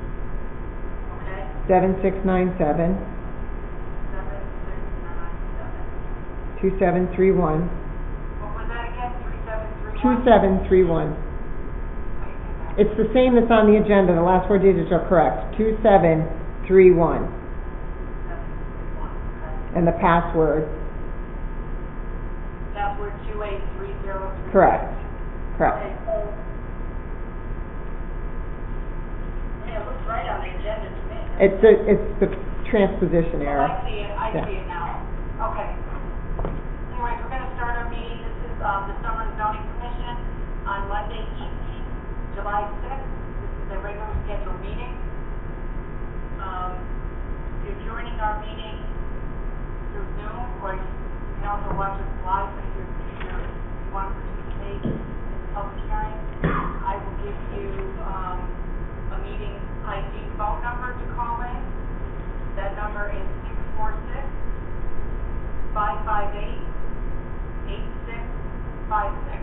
Okay, 7697 2731 what was that again, 3731? 2731. It's the same that's on the agenda. The last four digits are correct. 2731. 731, okay. And the password. Password 283033. Correct. Correct. Okay. Yeah, it looks right on the agenda to me. It's the transposition Oh, error. I see it, I Yeah. see it now. Okay. Anyways, we're gonna start our meeting. This is, the Summer Zoning Commission on Monday evening, July 6th. This is a regular scheduled meeting. If you're joining our meeting through Zoom, or you can also watch us live, but if you want to participate in the public hearing, I will give you, a meeting ID phone number to call in. That number is 646-558-8656.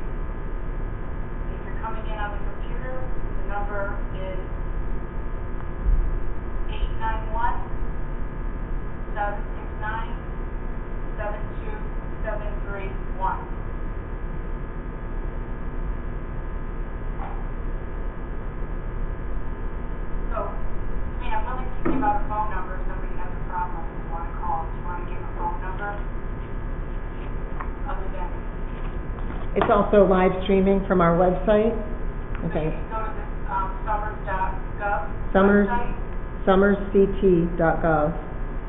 If you're coming in on the computer, the number is 891-769-72731. So, I mean, I'm willing to give out a phone number if somebody has a problem and they want to call. Do you want to give a phone number? Other than, It's also live streaming from our website. so Okay. you can go to the summers.gov Summers. website, summersct.gov.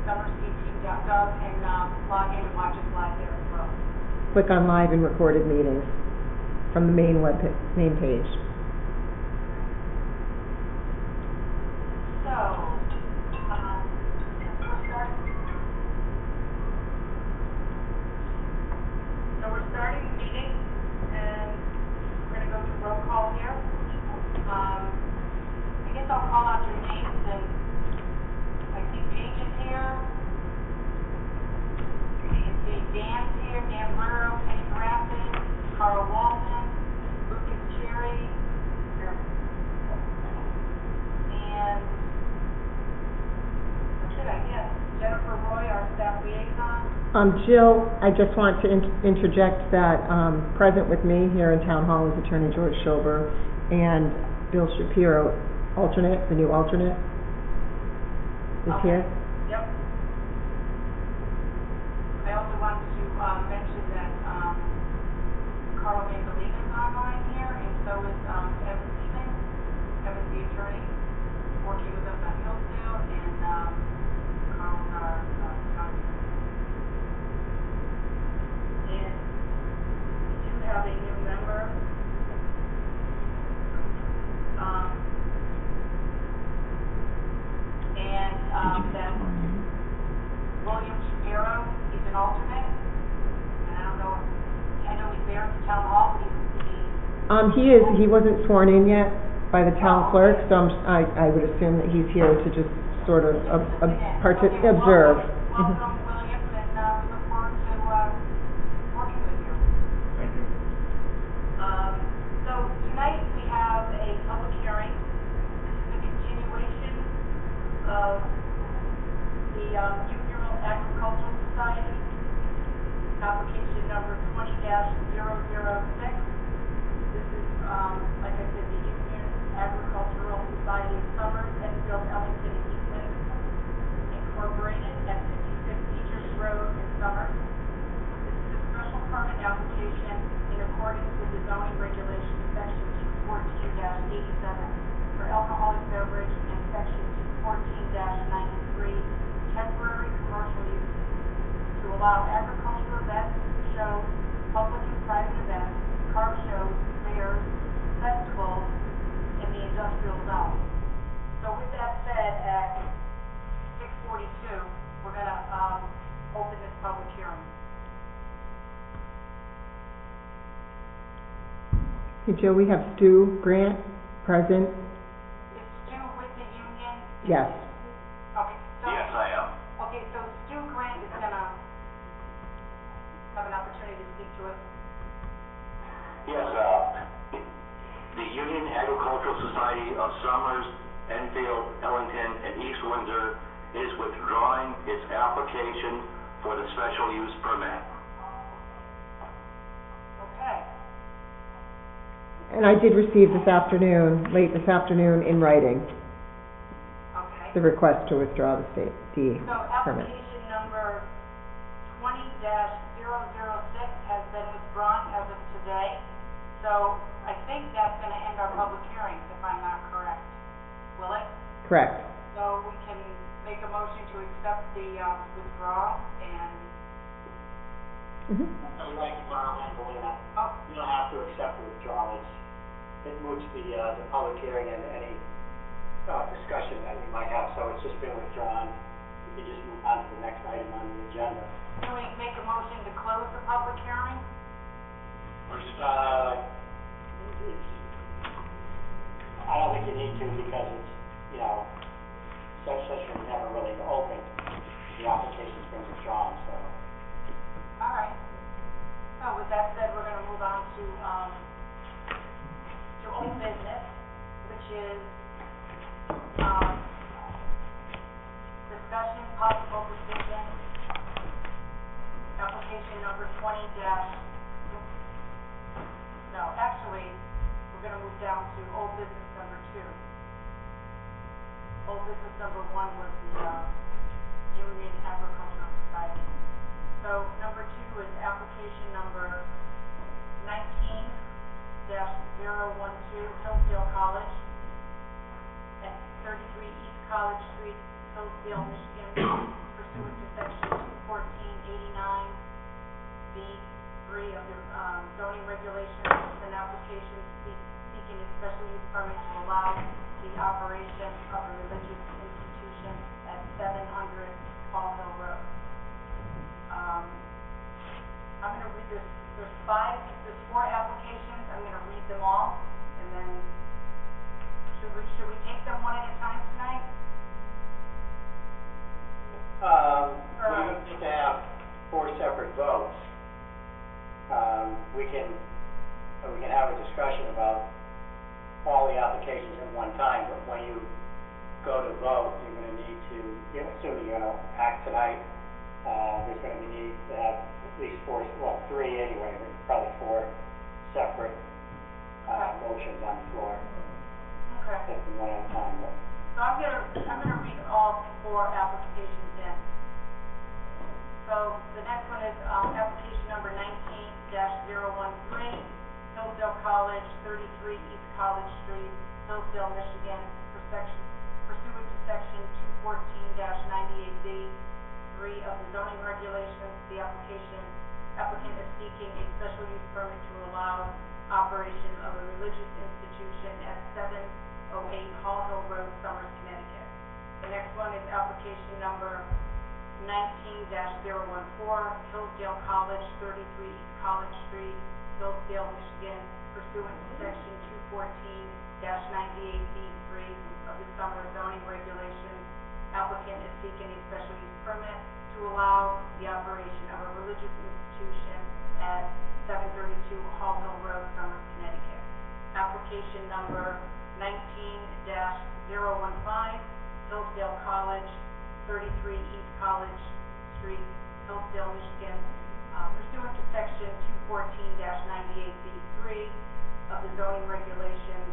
summersct.gov, and log in and watch us live there as well. Click on live and recorded meetings from the main main page. So, we're starting the meeting, and we're going to go through roll call here. I guess I'll call out your names, and I see Paige is here. You can see Dan's here, Dan Guerrero, Penny Graffin, Carl Walton, Lucas Cherry, and that's it, I guess. Jennifer Roy, our staff liaison. Jill, I just want to interject that present with me here in Town Hall is Attorney George Schober and Bill Shapiro, alternate, the new alternate, is Okay. here. Yep. I also wanted to mention that Carl Mandolina is online here, and so is Evan Stevens. Evan's the attorney working with us on Hillsdale, and Carl's our county. And we do have a new member. That William Shapiro, he's an alternate, and I don't know, I know he's there at the town hall, but He wasn't sworn in yet by the town clerk, so I would assume that he's here to just sort of observe. Welcome, William, and we look forward to working with you. Thank you. So tonight we have a public hearing. This is a continuation of the Upural Agricultural Society, application number 20-006. This is, like I said, the Union Agricultural Society of Summers, Enfield, Ellington, and Eastman Incorporated at 56 Beechers Road in Summers. This is a special permit application in accordance with the zoning regulation section 214-87 for alcoholic beverage and section 214-93 temporary commercial uses to allow agricultural events, shows, public and private events, car shows, fairs, festivals in the industrial zone. So with that said, at 6:42, we're going to open this public hearing. Hey, Joe, we have Stu Grant present. Is Stu with the union? Yes. Okay, so. Yes, I am. Okay, so Stu Grant is going to have an opportunity to speak to us. Yes, the Union Agricultural Agricultural Society of Somers, Enfield, Ellington, and East Windsor is withdrawing its application for the special use permit. Okay. And I did receive late this afternoon in writing, Okay. the request to withdraw the state D So permit. application number 20-006 has been withdrawn as of today. So I think that's gonna end our public hearings, if I'm not correct. Will it? Correct. So we can make a motion to accept the withdrawal and, Mhm. I would like to handle that. oh, You don't have to accept the withdrawal. It moots the public hearing and any, discussion that we might have, so it's just been withdrawn. We can just move on to the next item on the agenda. can we make a motion to close the public hearing? I don't think you need to because it's, such session was never really opened. The application's been withdrawn, so. All right. So with that said, we're gonna move on to old business, which is, discussion, possible decision, application number 20 no, actually, we're gonna move down to old business number 2. Old business number 1 was the, Union Agricultural Society. So number 2 is application number 19-012, Hillsdale College at 33 East College Street, Hillsdale, Michigan, pursuant to section 21489B3 of the zoning regulations. It's an application seeking a special use permit to allow the operation of a religious institution at 700 Hall Hill Road. I'm gonna read this, there's 4 applications, I'm gonna read them all, and then, should we take them one at a time tonight? We don't need to have 4 separate votes. We can have a discussion about all the applications at one time, but when you go to vote, you're gonna need to, assuming you're gonna act tonight, there's gonna be need to have at least 4, 3 anyway, but probably 4 separate, motions on the floor. Okay. Take them one at a time, but. So I'm gonna read all 4 applications in. So the next one is, application number 19-013, Hillsdale College, 33 East College Street, Hillsdale, Michigan, pursuant to section 214-98B3 of the zoning regulations. The applicant is seeking a special use permit to allow operation of a religious institution at 708 Hall Hill Road, Somers, Connecticut. The next one is application number 19-014, Hillsdale College, 33 East College Street, Hillsdale, Michigan, pursuant to section 214-98B3 of the Somers zoning regulations. Applicant is seeking a special use permit to allow the operation of a religious institution at 732 Hall Hill Road, Somers, Connecticut. Application number 19-015, Hillsdale College, 33 East College Street, Hillsdale, Michigan, pursuant to section 214-98B3 of the zoning regulations.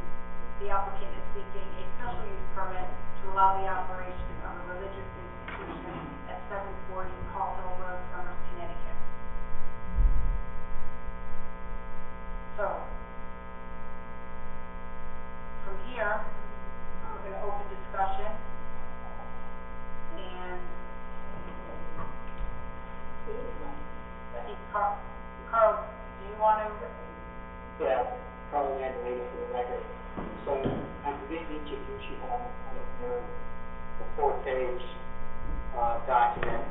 The applicant is seeking a special use permit to allow the operation of a religious institution at 740 Hall Hill Road, Somers, Connecticut. So, from here, we're going to open discussion. And I think Carl, do you want to? Yeah, Carl Mandelita for the record. So I believe each of you should have a 4-page document.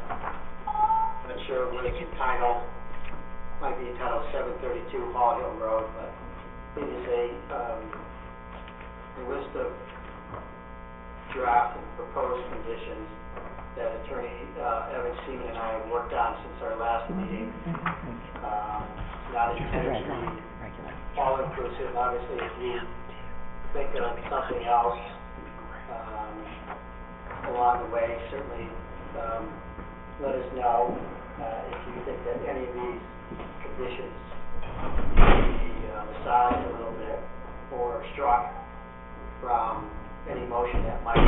I'm not sure what it's entitled. Might be entitled 732 Hall Hill Road, but it is a list of draft and proposed conditions that Attorney Evan Seaman and I have worked on since our last meeting. Not intended to be all inclusive. Obviously, if you think of something else, along the way, certainly, let us know, if you think that any of these conditions need to be massaged a little bit or struck from any motion that might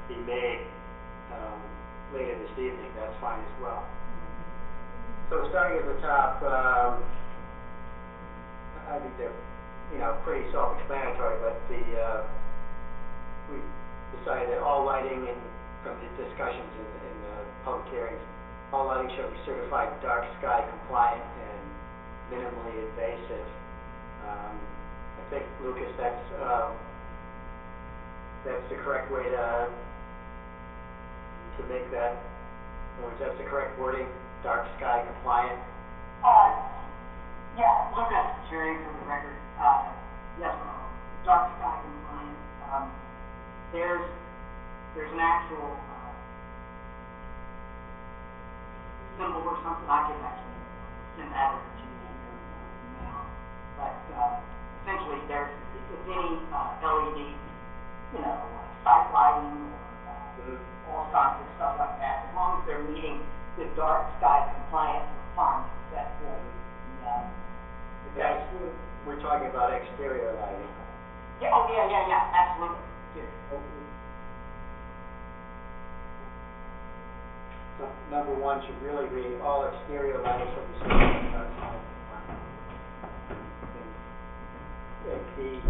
be made, later this evening, that's fine as well. So starting at the top, I think they're, pretty self-explanatory, but we decided that all lighting from the discussions in the public hearings, all lighting shall be certified dark sky compliant and minimally invasive. I think, Lucas, that's the correct way to make that, or that's the correct wording, dark sky compliant? Yeah, Lucas, Jerry, for the record, yes, dark sky compliant. There's an actual, symbol or something I can actually send that over to you now. But, essentially there's, if any, LED, site lighting or, all sorts of stuff like that, as long as they're meeting the dark sky compliant requirements set forth. Guys, we're talking about exterior lighting. Yeah, oh, yeah, absolutely. So number one should really read, all exterior lighting shall be certified dark sky compliant. And B,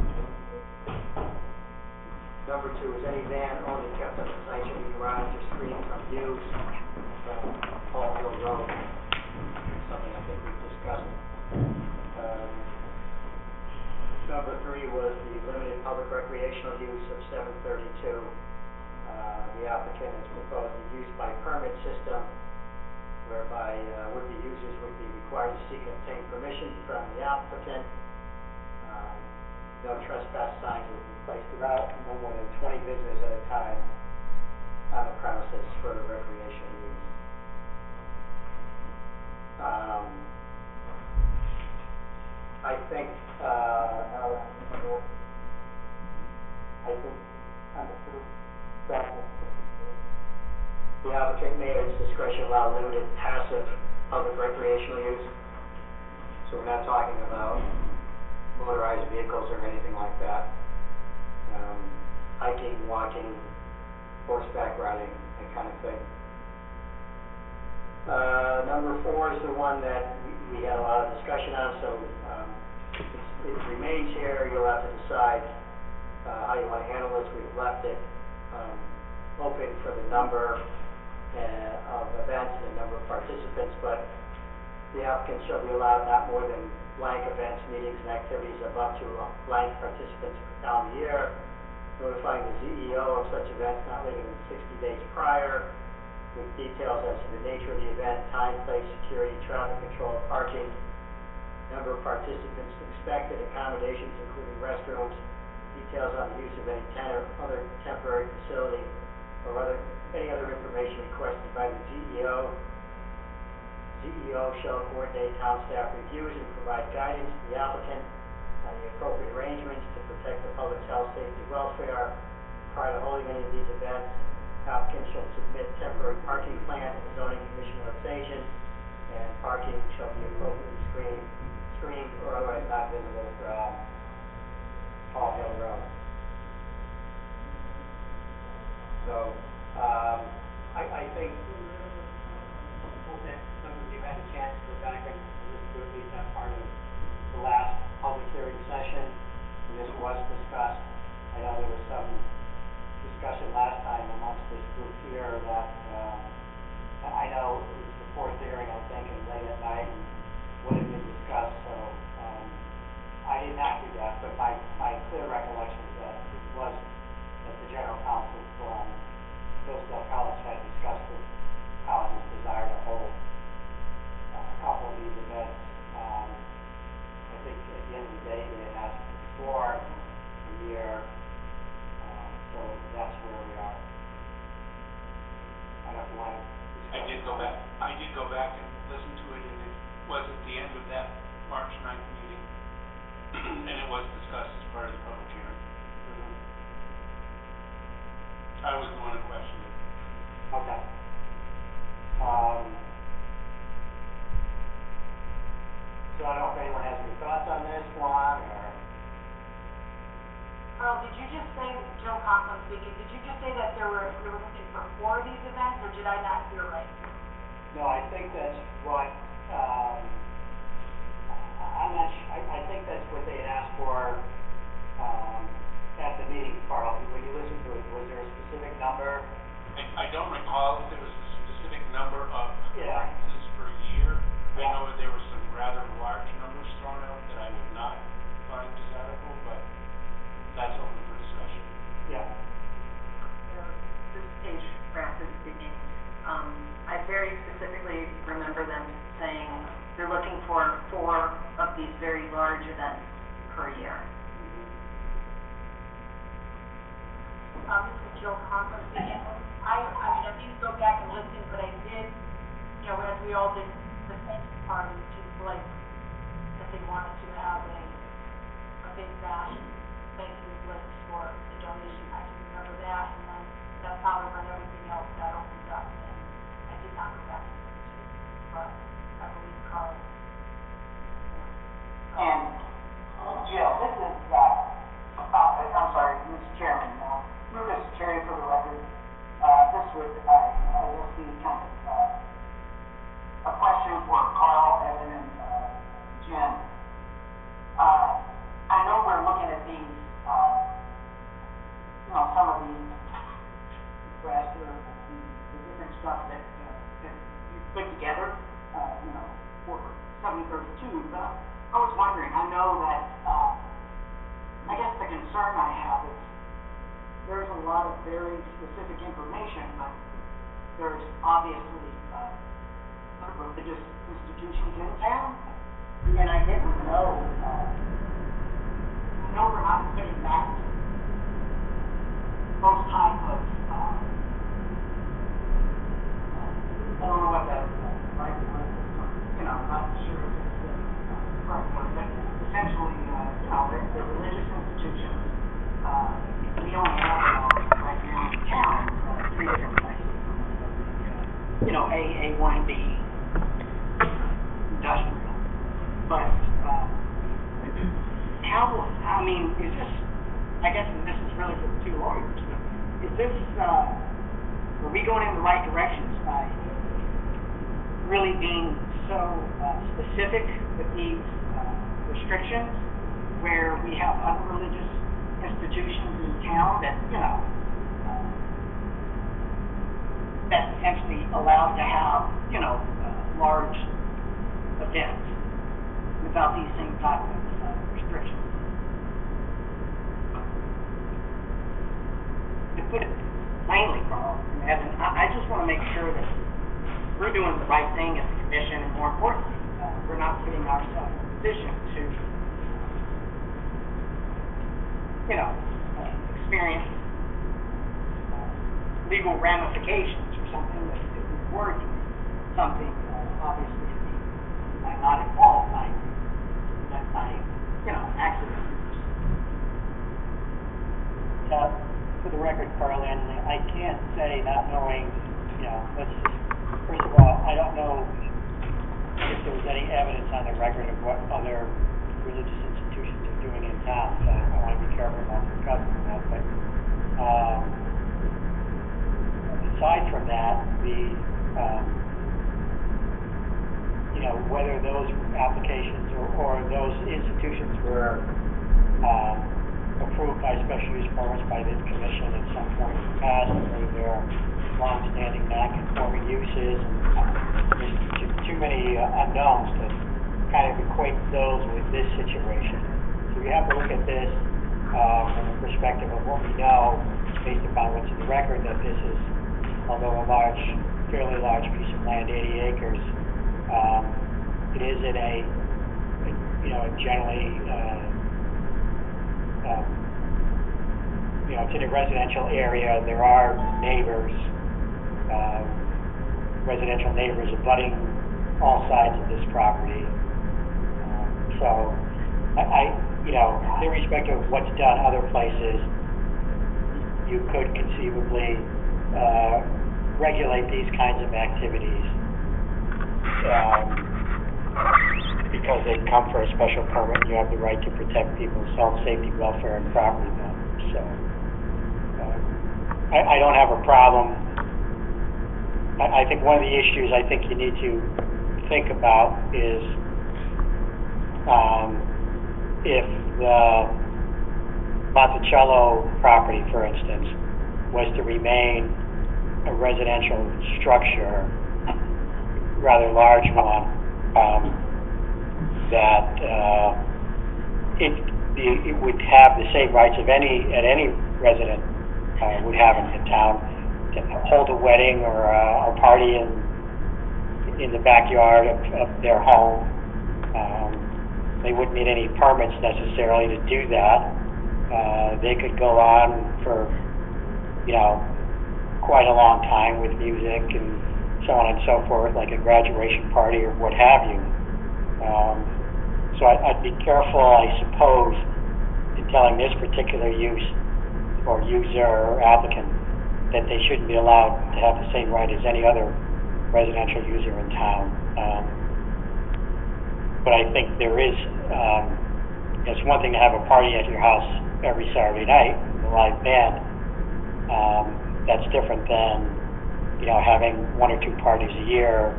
number two is any van owned and kept on the site shall be garaged or screened from views from Hall Hill Road. Something I think we've discussed. Number three was the limited public recreational use of 732. The applicant has proposed a use by permit system whereby would-be users would be required to seek and obtain permission from the applicant. No trespass signs would be placed throughout, no more than 20 visitors at a time on the premises for recreational use. I think, under the applicant may at its discretion allow limited passive public recreational use. So we're not talking about motorized vehicles or anything like that. Hiking, walking, horseback riding, that kind of thing. Number four is the one that we had a lot of discussion on, so it remains here. You'll have to decide how you want to handle this. We've left it open for the number of events and the number of participants, but the applicant shall be allowed not more than blank events, meetings, and activities of up to blank participants per calendar year, notifying the CEO of such events not later than 60 days prior, with details as to the nature of the event, time, place, security, traffic control, parking, number of participants expected, accommodations including restrooms, details on the use of any tent or other temporary facility, or any other information requested by the CEO. CEO shall coordinate town staff reviews and provide guidance to the applicant on the appropriate arrangements to protect the public's health, safety, welfare. Prior to holding any of these events, applicant shall submit temporary parking plan to the zoning commission or its agent, and parking shall be appropriately screened or otherwise not visible from Hall Hill Road. So, I think that some of you had a chance to go back and listen to at least that part of the last public hearing session, and this was discussed. I know there was some discussion last time amongst this group here that, I know it was the fourth hearing, I think, and late at night, and what had been discussed, so, I did not do that, but my clear recollection is that it was that the general counsel from Hillsdale College had discussed it did you just say, Jill Conklin speaking, did you just say that you were looking for 4 of these events, or did I not hear right? No, I think that's what, I think that's what they had asked for, at the meeting, Carl. When you listened to it, was there a specific number? I don't recall if there was a specific number of Yeah. occurrences per year. I Yeah. know that there were some rather large numbers thrown out that I would not find desirable, but that's open for discussion. Yeah. This is Paige Francis speaking. I very specifically remember them saying they're looking for 4 of these very large events per year. This is Jill Conklin speaking. I mean, I didn't go back and listen, but I did, you know, as we all did, the thank you party to Blake, that they wanted to have a big bash, thank you, Blake, for the donation. I can remember that, and then that's probably when everything else got opened up, and I did not go back and listen to it, but I believe Carl. And, Jill, this is, I'm sorry, Mr. Chairman, Mr. Cherry for the record, this would, I guess, be kind of, a question for Carl, Evan, and, Jen. I know we're looking at these, you know, some of these requests or the different stuff that you put together, you know, for 7032, but I was wondering, I know that, I guess the concern I have is there's a lot of very specific information, but there's obviously, religious institutions in town, and I didn't know, we're not putting back those type of, I don't know what the right word is, you know, I'm not sure if it's the right word, but essentially, you know, they're religious institutions. We only have right now in town, 3 different places. You know, A, A1, B, industrial. But, how, I mean, is this, I guess this is really for the 2 lawyers, but is this, are we going in the right directions by really being so specific with these restrictions, where we have other religious institutions in town that, you know, that's essentially allowed to have, you know, large events without these same type of restrictions. To put it plainly, Carl and Evan, I just want to make sure that we're doing the right thing as a commission, and more importantly, we're not putting ourselves in a position to, you know, experience legal ramifications or something that if we were doing something, obviously, not involved by, you know, accident. For the record, Carl Anthony, I can't say, not knowing, you know, let's just, first of all, I don't know if there was any evidence on the record of what other religious institutions are doing in town, so I want to be careful about discussing that, but, aside from that, you know, whether those applications or those institutions were, approved by special use permits by this commission at some point in the past, whether they're long-standing non-conforming uses, there's too many unknowns to kind of equate those with this situation. So we have to look at this from the perspective of what we know, based upon what's in the record, that this is, although a fairly large piece of land, 80 acres, it is in a, you know, generally, you know, it's in a residential area. There are neighbors, residential neighbors abutting all sides of this property. So, you know, irrespective of what's done other places, you could conceivably regulate these kinds of activities because they come for a special permit and you have the right to protect people's health, safety, welfare, and property So, I don't have a problem. I think one of the issues I think you need to think about is if the Monticello property, for instance, was to remain a residential structure, rather large one, that it would have the same rights of any resident would have in town to hold a wedding or a party in the backyard of their home. They wouldn't need any permits necessarily to do that. They could go on for, quite a long time with music and so on and so forth, like a graduation party or what have you. So I'd be careful, I suppose, in telling this particular use or user or applicant that they shouldn't be allowed to have the same right as any other residential user in town. But I think there is, it's one thing to have a party at your house every Saturday night, a live band. That's different than, having one or two parties a year,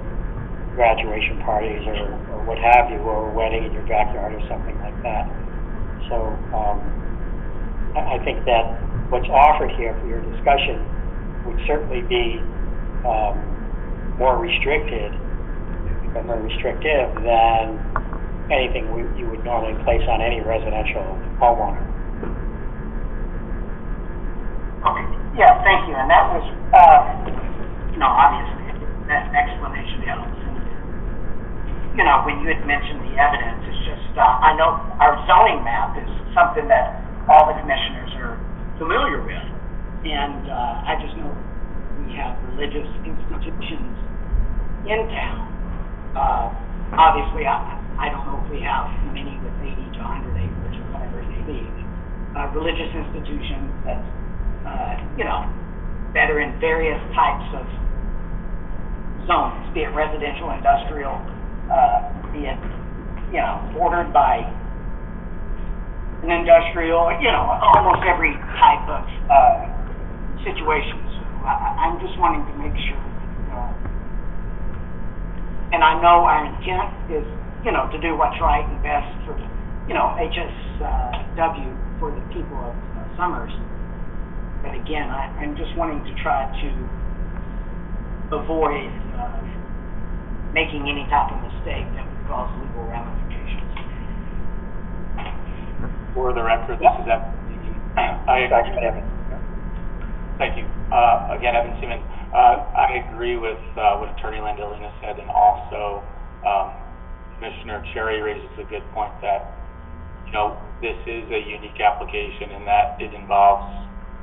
graduation parties or what have you, or a wedding in your backyard or something like that. So I think that what's offered here for your discussion would certainly be more restricted or more restrictive than anything you would normally place on any residential homeowner. Okay, yeah, thank you, and that was, obviously, that explanation helps. And, when you had mentioned the evidence, it's just, I know our zoning map is something that all the commissioners are familiar with, and I just know we have religious institutions in town. Obviously, I don't know if we have many with 80 to 100 acres or whatever it may be. Religious institutions that, that are in various types of zones, be it residential, industrial, be it, bordered by an industrial, almost every type of situation. So I'm just wanting to make sure, and I know our intent is, to do what's right and best for, HSW for the people of Summers. But again, I'm just wanting to try to avoid making any type of mistake that would cause legal ramifications. For the record, this is Evan. Thank you. Again, Evan Seaman. I agree with what Attorney Landolina said, and also Commissioner Cherry raises a good point that, this is a unique application in that it involves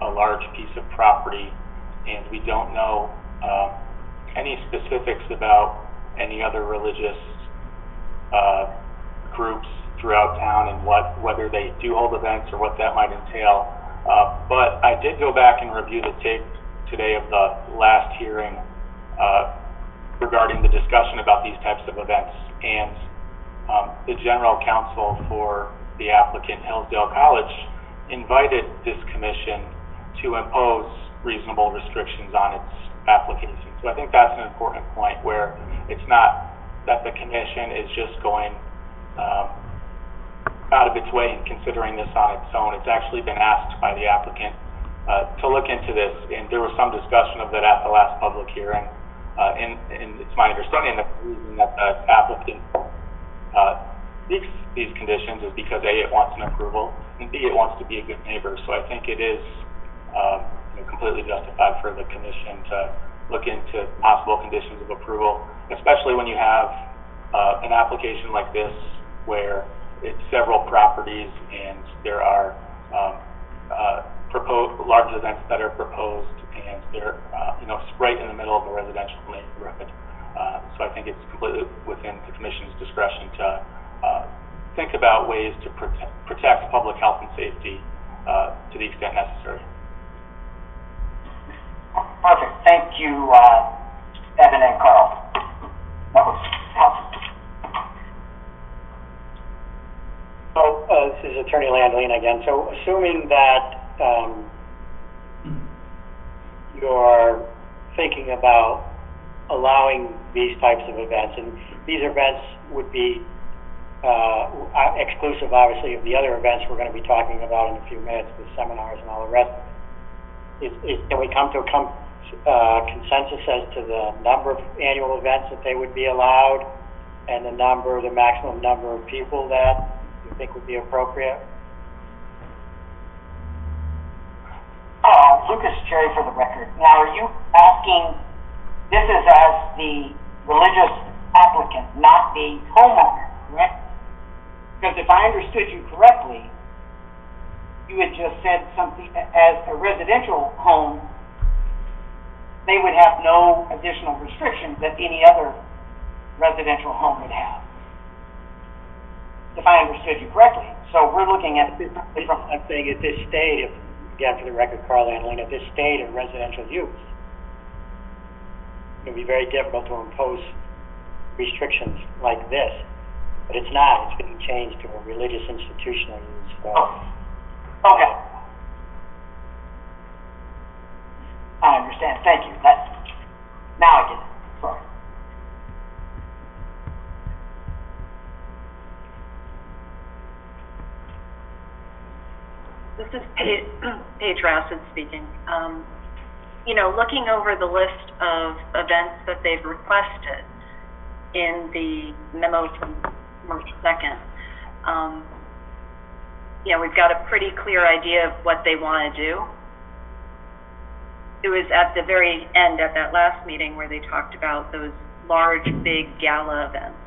a large piece of property, and we don't know any specifics about any other religious groups throughout town and whether they do hold events or what that might entail. But I did go back and review the tape today of the last hearing regarding the discussion about these types of events, and the general counsel for the applicant, Hillsdale College, invited this commission to impose reasonable restrictions on its application. So I think that's an important point, where it's not that the commission is just going out of its way in considering this on its own. It's actually been asked by the applicant to look into this, and there was some discussion of that at the last public hearing. And it's my understanding that the reason that the applicant seeks these conditions is because A, it wants an approval, and B, it wants to be a good neighbor. So I think it is completely justified for the commission to look into possible conditions of approval, especially when you have an application like this where it's several properties and there are proposed large events that are proposed, and they're right in the middle of a residential neighborhood. So I think it's completely within the commission's discretion to think about ways to protect public health and safety to the extent necessary. Perfect. Thank you, Evan and Carl. That was helpful. So this is Attorney Landolina again. So assuming that you're thinking about allowing these types of events, and these events would be exclusive, obviously, of the other events we're going to be talking about in a few minutes, the seminars and all the rest of it. Can we come to a consensus as to the number of annual events that they would be allowed, and the maximum number of people that you think would be appropriate? Lucas Cherry for the record. Now, are you asking, this is as the religious applicant, not the homeowner, correct? Because if I understood you correctly, you had just said something, as a residential home, they would have no additional restrictions that any other residential home would have. If I understood you correctly. So we're looking at this from... I'm saying at this stage, again, for the record, Carl Annaline, at this state of residential use, it would be very difficult to impose restrictions like this, but it's not. It's being changed to a religious institutional use. So. Okay. I understand. Thank you. Now I get it. Sorry. This is Paige Rassad speaking. You know, looking over the list of events that they've requested in the memo from March 2nd, you know, we've got a pretty clear idea of what they want to do. It was at the very end, at that last meeting, where they talked about those large, big gala events.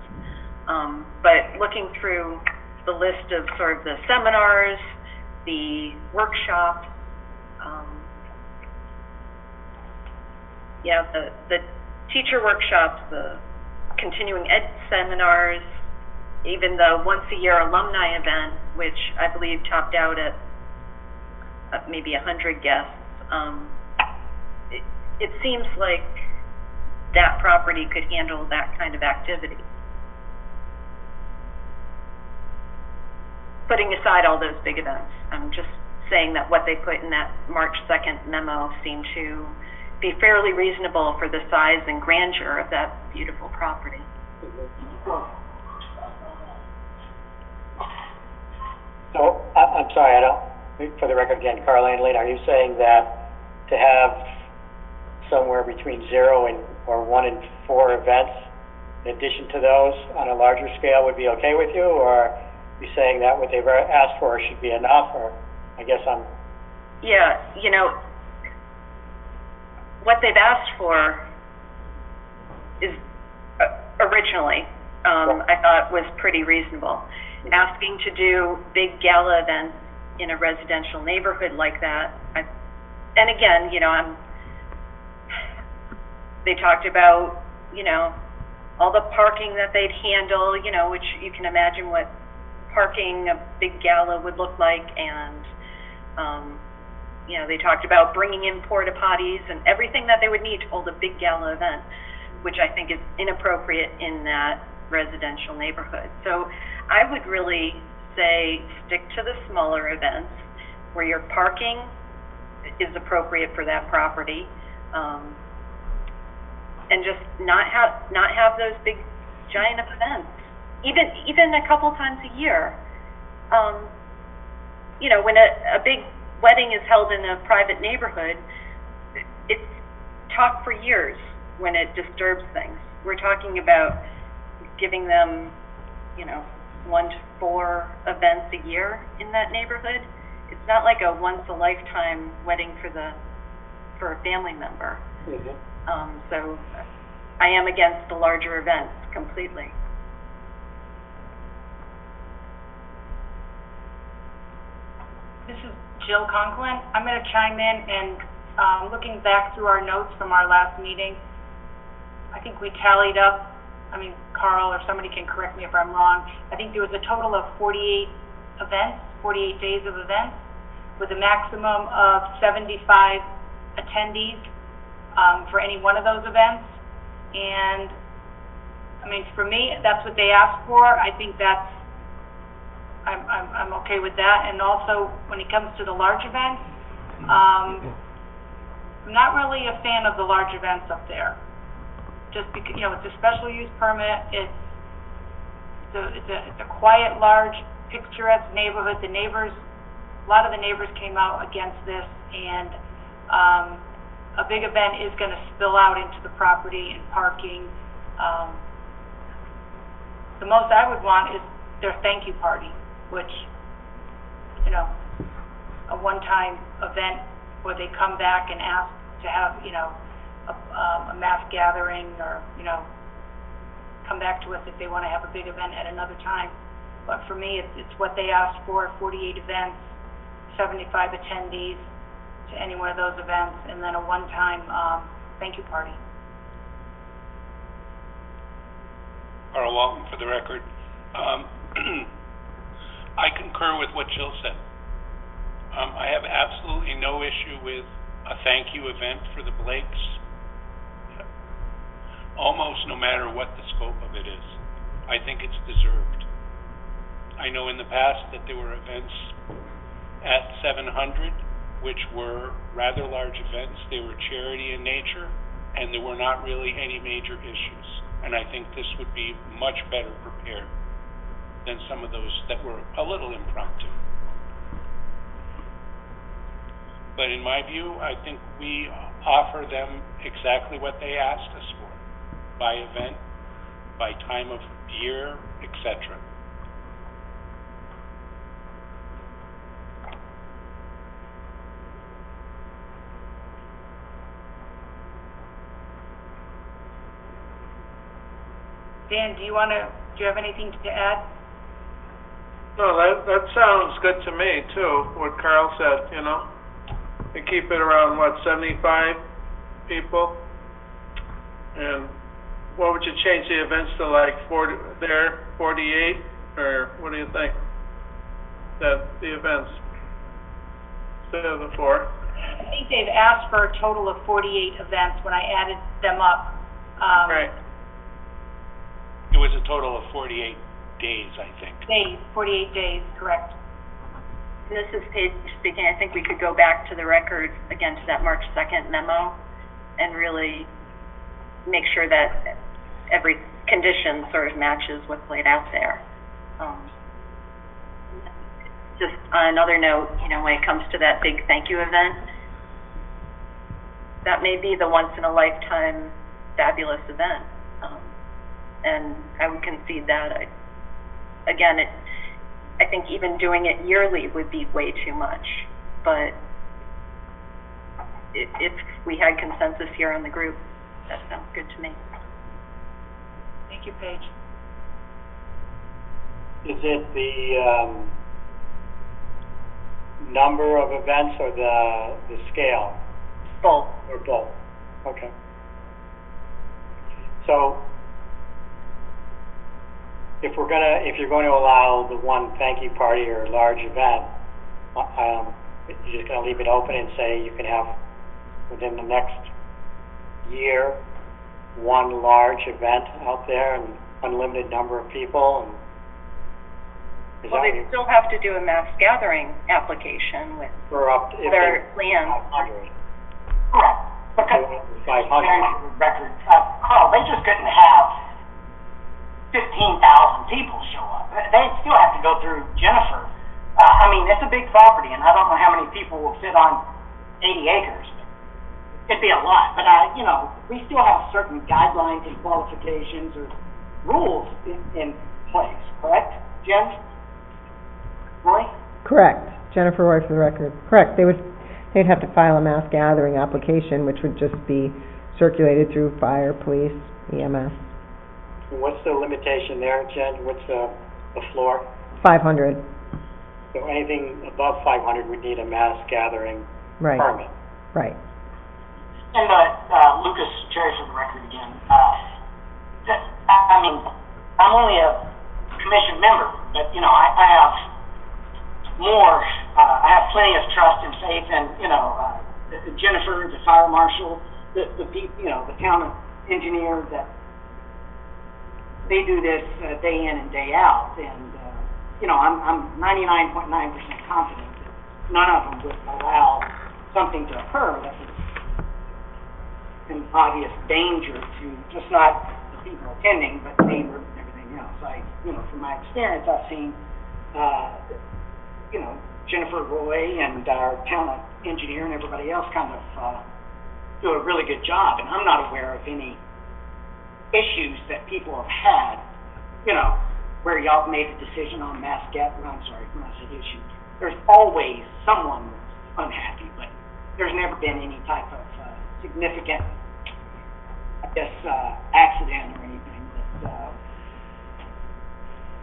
But looking through the list of sort of the seminars, the workshops, yeah, the teacher workshops, the continuing ed seminars, even the once-a-year alumni event, which I believe topped out at maybe 100 guests. It seems like that property could handle that kind of activity. Putting aside all those big events, I'm just saying that what they put in that March 2nd memo seemed to be fairly reasonable for the size and grandeur of that beautiful property. So, I'm sorry, for the record again, Carl Annaline, are you saying that to have somewhere between 0 or 1 and 4 events in addition to those on a larger scale would be okay with you, or are you saying that what they've asked for should be enough, or I guess I'm... Yeah, you know, what they've asked for is originally, I thought was pretty reasonable. Asking to do big gala events in a residential neighborhood like that, and again, you know, they talked about, you know, all the parking that they'd handle, you know, which you can imagine what parking a big gala would look like, and you know, they talked about bringing in porta potties and everything that they would need to hold a big gala event, which I think is inappropriate in that residential neighborhood. So I would really say stick to the smaller events where your parking is appropriate for that property, and just not have those big giant events, even a couple times a year. You know, when a big wedding is held in a private neighborhood, it's talk for years when it disturbs things. We're talking about giving them, you know, 1 to 4 events a year in that neighborhood. It's not like a once-a-lifetime wedding for a family member. Mm-hmm. So I am against the larger events completely. This is Jill Conklin. I'm going to chime in, and looking back through our notes from our last meeting, I think we tallied up, I mean, Carl or somebody can correct me if I'm wrong, I think there was a total of 48 events, 48 days of events, with a maximum of 75 attendees for any one of those events. And, I mean, for me, that's what they asked for. I think I'm okay with that. And also, when it comes to the large events, I'm not really a fan of the large events up there. Just because, you know, it's a special use permit, it's a quiet, large, picturesque neighborhood. A lot of the neighbors came out against this, and, a big event is gonna spill out into the property and parking. The most I would want is their thank you party, which, you know, a one-time event where they come back and ask to have, you know, a mass gathering, or, you know, come back to us if they wanna have a big event at another time. But for me, it's what they asked for, 48 events, 75 attendees to any one of those events, and then a one-time, thank you party. Carl Walton for the record. I concur with what Jill said. I have absolutely no issue with a thank you event for the Blakes, almost no matter what the scope of it is. I think it's deserved. I know in the past that there were events at 700, which were rather large events. They were charity in nature, and there were not really any major issues. And I think this would be much better prepared than some of those that were a little impromptu. But in my view, I think we offer them exactly what they asked us for, by event, by time of year, etc. Dan, do you have anything to add? No, that sounds good to me too, what Carl said, you know. We keep it around, what, 75 people? And what would you change the events to, like 48, or what do you think? That the events, instead of the 4? I think they've asked for a total of 48 events when I added them up. Right. It was a total of 48 days, I think. 48 days, correct. This is Paige speaking. I think we could go back to the record, again, to that March 2nd memo, and really make sure that every condition sort of matches what's laid out there. Just on another note, you know, when it comes to that big thank you event, that may be the once-in-a-lifetime fabulous event. And I would concede that. I think even doing it yearly would be way too much. But if we had consensus here on the group, that sounds good to me. Thank you, Paige. Is it the, number of events or the scale? Both. Or both? Okay. So, if you're going to allow the one thank you party or large event, you're just going to leave it open and say you can have within the next year one large event out there and unlimited number of people. And well, they still have to do a mass gathering application with their plans. 500. Correct. Because 500. record, Carl, they just couldn't have 15,000 people show up. They still have to go through Jennifer. I mean, it's a big property, and I don't know how many people will fit on 80 acres. It'd be a lot, but you know, we still have certain guidelines and qualifications or rules in place, correct, Jen? Roy? Correct. Jennifer Roy for the record. Correct. They'd have to file a mass gathering application, which would just be circulated through fire, police, EMS. What's the limitation there, Jen? What's the floor? 500. So anything above 500 would need a mass gathering permit. Right. And Lucas Cherry for the record again. I mean, I'm only a commission member, but you know, I have more. I have plenty of trust and faith in Jennifer, the fire marshal, the town engineer that. They do this day in and day out, and I'm 99.9% confident that none of them would allow something to occur that was an obvious danger to just not the people attending, but neighbors and everything else. From my experience, I've seen, Jennifer Roy and our town engineer and everybody else kind of do a really good job, and I'm not aware of any issues that people have had, where y'all made a decision on mass gathering. I'm sorry, when I said issue, there's always someone that's unhappy, but there's never been any type of significant, accident or anything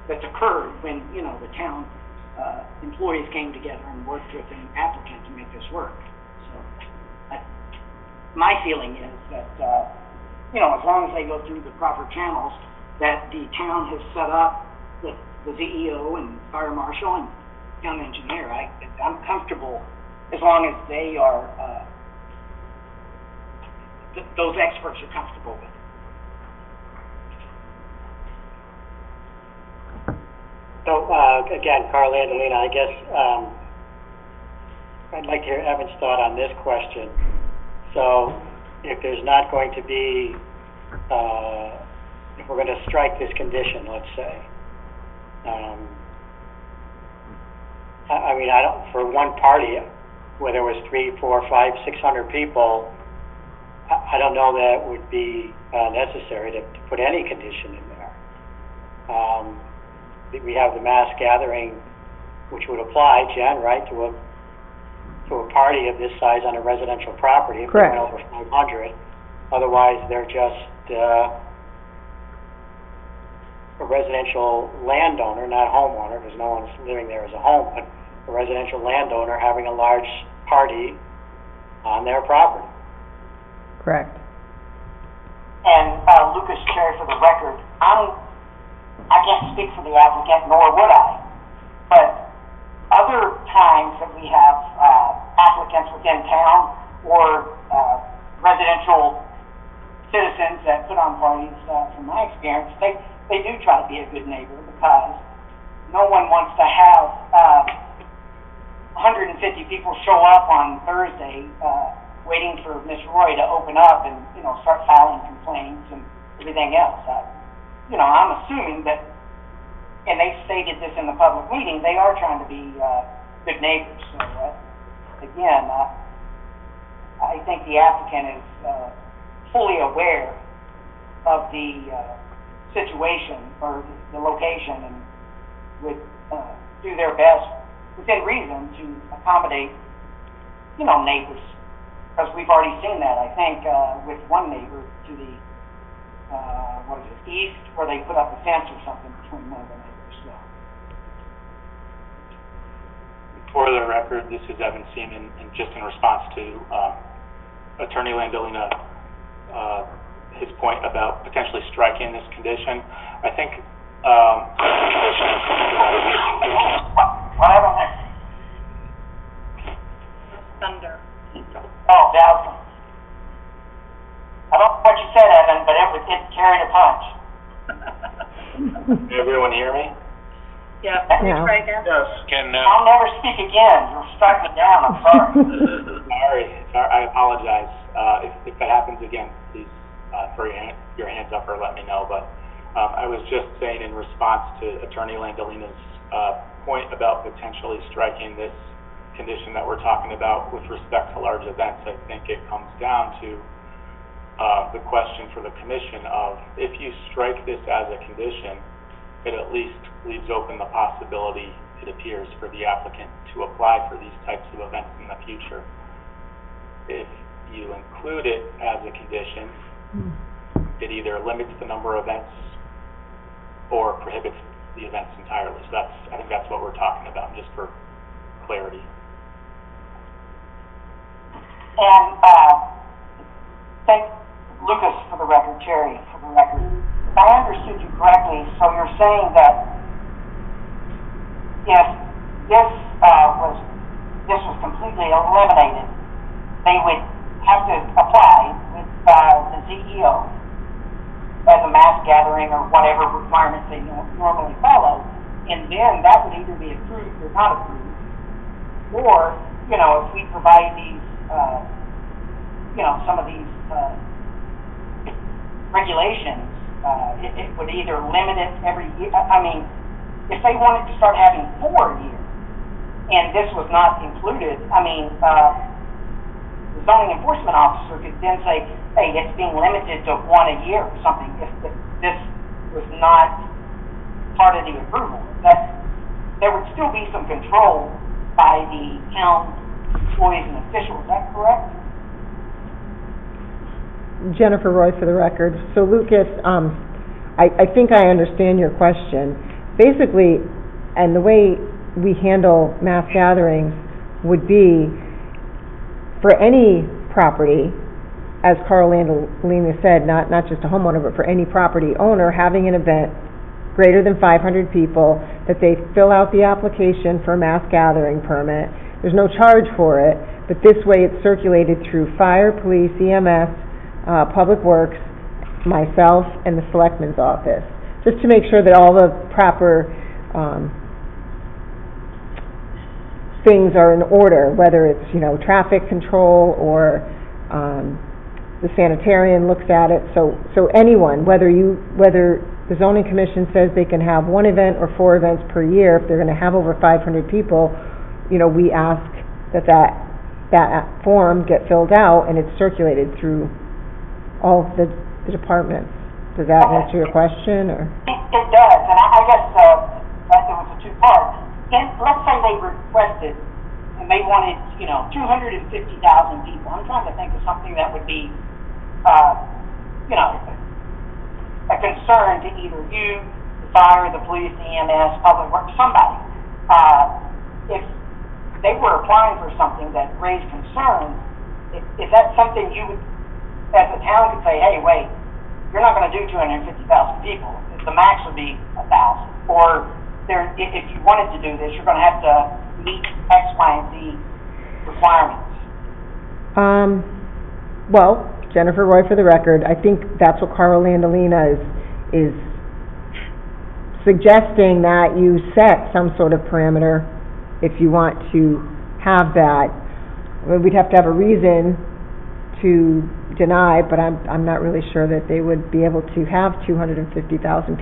that's occurred when, the town employees came together and worked with an applicant to make this work. So, my feeling is that, as long as they go through the proper channels that the town has set up with the CEO and fire marshal and town engineer, I'm comfortable as long as they are, those experts are comfortable with it. So, again, Carl Landolina, I guess, I'd like to hear Evan's thought on this question. So, if there's not going to be, if we're going to strike this condition, let's say, I don't, for one party, where there was 300, 400, 500, 600 people, I don't know that it would be necessary to put any condition in there. We have the mass gathering, which would apply, Jen, right, to a party of this size on a residential property. If Correct. they went over 500. Otherwise, they're just a residential landowner, not a homeowner, because no one's living there as a home, but a residential landowner having a large party on their property. Correct. And, Lucas Cherry, for the record, I can't speak for the applicant, nor would I, but other times that we have applicants within town or residential citizens that put on parties, from my experience, they do try to be a good neighbor, because no one wants to have 150 people show up on Thursday waiting for Ms. Roy to open up and start filing complaints and everything else. I'm assuming that, and they stated this in the public meeting, they are trying to be good neighbors. So, again, I think the applicant is fully aware of the situation or the location, and would do their best within reason to accommodate, neighbors. Because we've already seen that, I think, with one neighbor to the east, where they put up a fence or something between one of the neighbors. So. For the record, this is Evan Seaman, and just in response to Attorney Landolina, his point about potentially striking this condition, I think What happened there? Thunder. Oh, Dalton. I don't know what you said, Evan, but it carried a punch. everyone hear me? Yeah, Yeah. try again? Yes. Can, I'll never speak again. You'll strike me down. I'm sorry. Sorry, I apologize. If that happens again, please throw your hands up or let me know. But I was just saying, in response to Attorney Landolina's point about potentially striking this condition that we're talking about with respect to large events, I think it comes down to the question for the commission of, if you strike this as a condition, it at least leaves open the possibility, it appears, for the applicant to apply for these types of events in the future. If you include it as a condition, it either limits the number of events or prohibits the events entirely. So I think that's what we're talking about, just for clarity. And thank Lucas for the record, Cherry for the record. If I understood you correctly, so you're saying that if this was completely eliminated, they would have to apply with the CEO as a mass gathering or whatever requirements they normally follow, and then that would either be approved or not approved. Or, if we provide these you know, some of these, regulations, it would either limit it every year, I mean, if they wanted to start having 4 a year, and this was not included, I mean, the zoning enforcement officer could then say, hey, it's being limited to 1 a year or something, if this was not part of the approval. That there would still be some control by the town employees and officials, is that correct? Jennifer Roy for the record. So Lucas, I think I understand your question. Basically, and the way we handle mass gatherings would be for any property, as Carl Landolina said, not just a homeowner, but for any property owner having an event greater than 500 people, that they fill out the application for a mass gathering permit. There's no charge for it, but this way it's circulated through fire, police, EMS, Public Works, myself, and the Selectman's office, just to make sure that all the proper things are in order, whether it's, you know, traffic control or the sanitarian looks at it. So anyone, whether the zoning commission says they can have 1 event or 4 events per year, if they're going to have over 500 people, you know, we ask that form get filled out and it's circulated through all of the departments. Does that answer your question, or? It does, and I guess there was a 2-part. Let's say they requested and they wanted, you know, 250,000 people. I'm trying to think of something that would be, you know, a concern to either you, the fire, the police, the EMS, Public Works, somebody. If they were applying for something that raised concerns, is that something you would, as a town, could say, hey, wait, you're not going to do 250,000 people. The max would be 1,000. Or if you wanted to do this, you're going to have to meet X, Y, and Z requirements. Well, Jennifer Roy for the record, I think that's what Carl Landolina is suggesting, that you set some sort of parameter if you want to have that. We'd have to have a reason to deny, but I'm not really sure that they would be able to have 250,000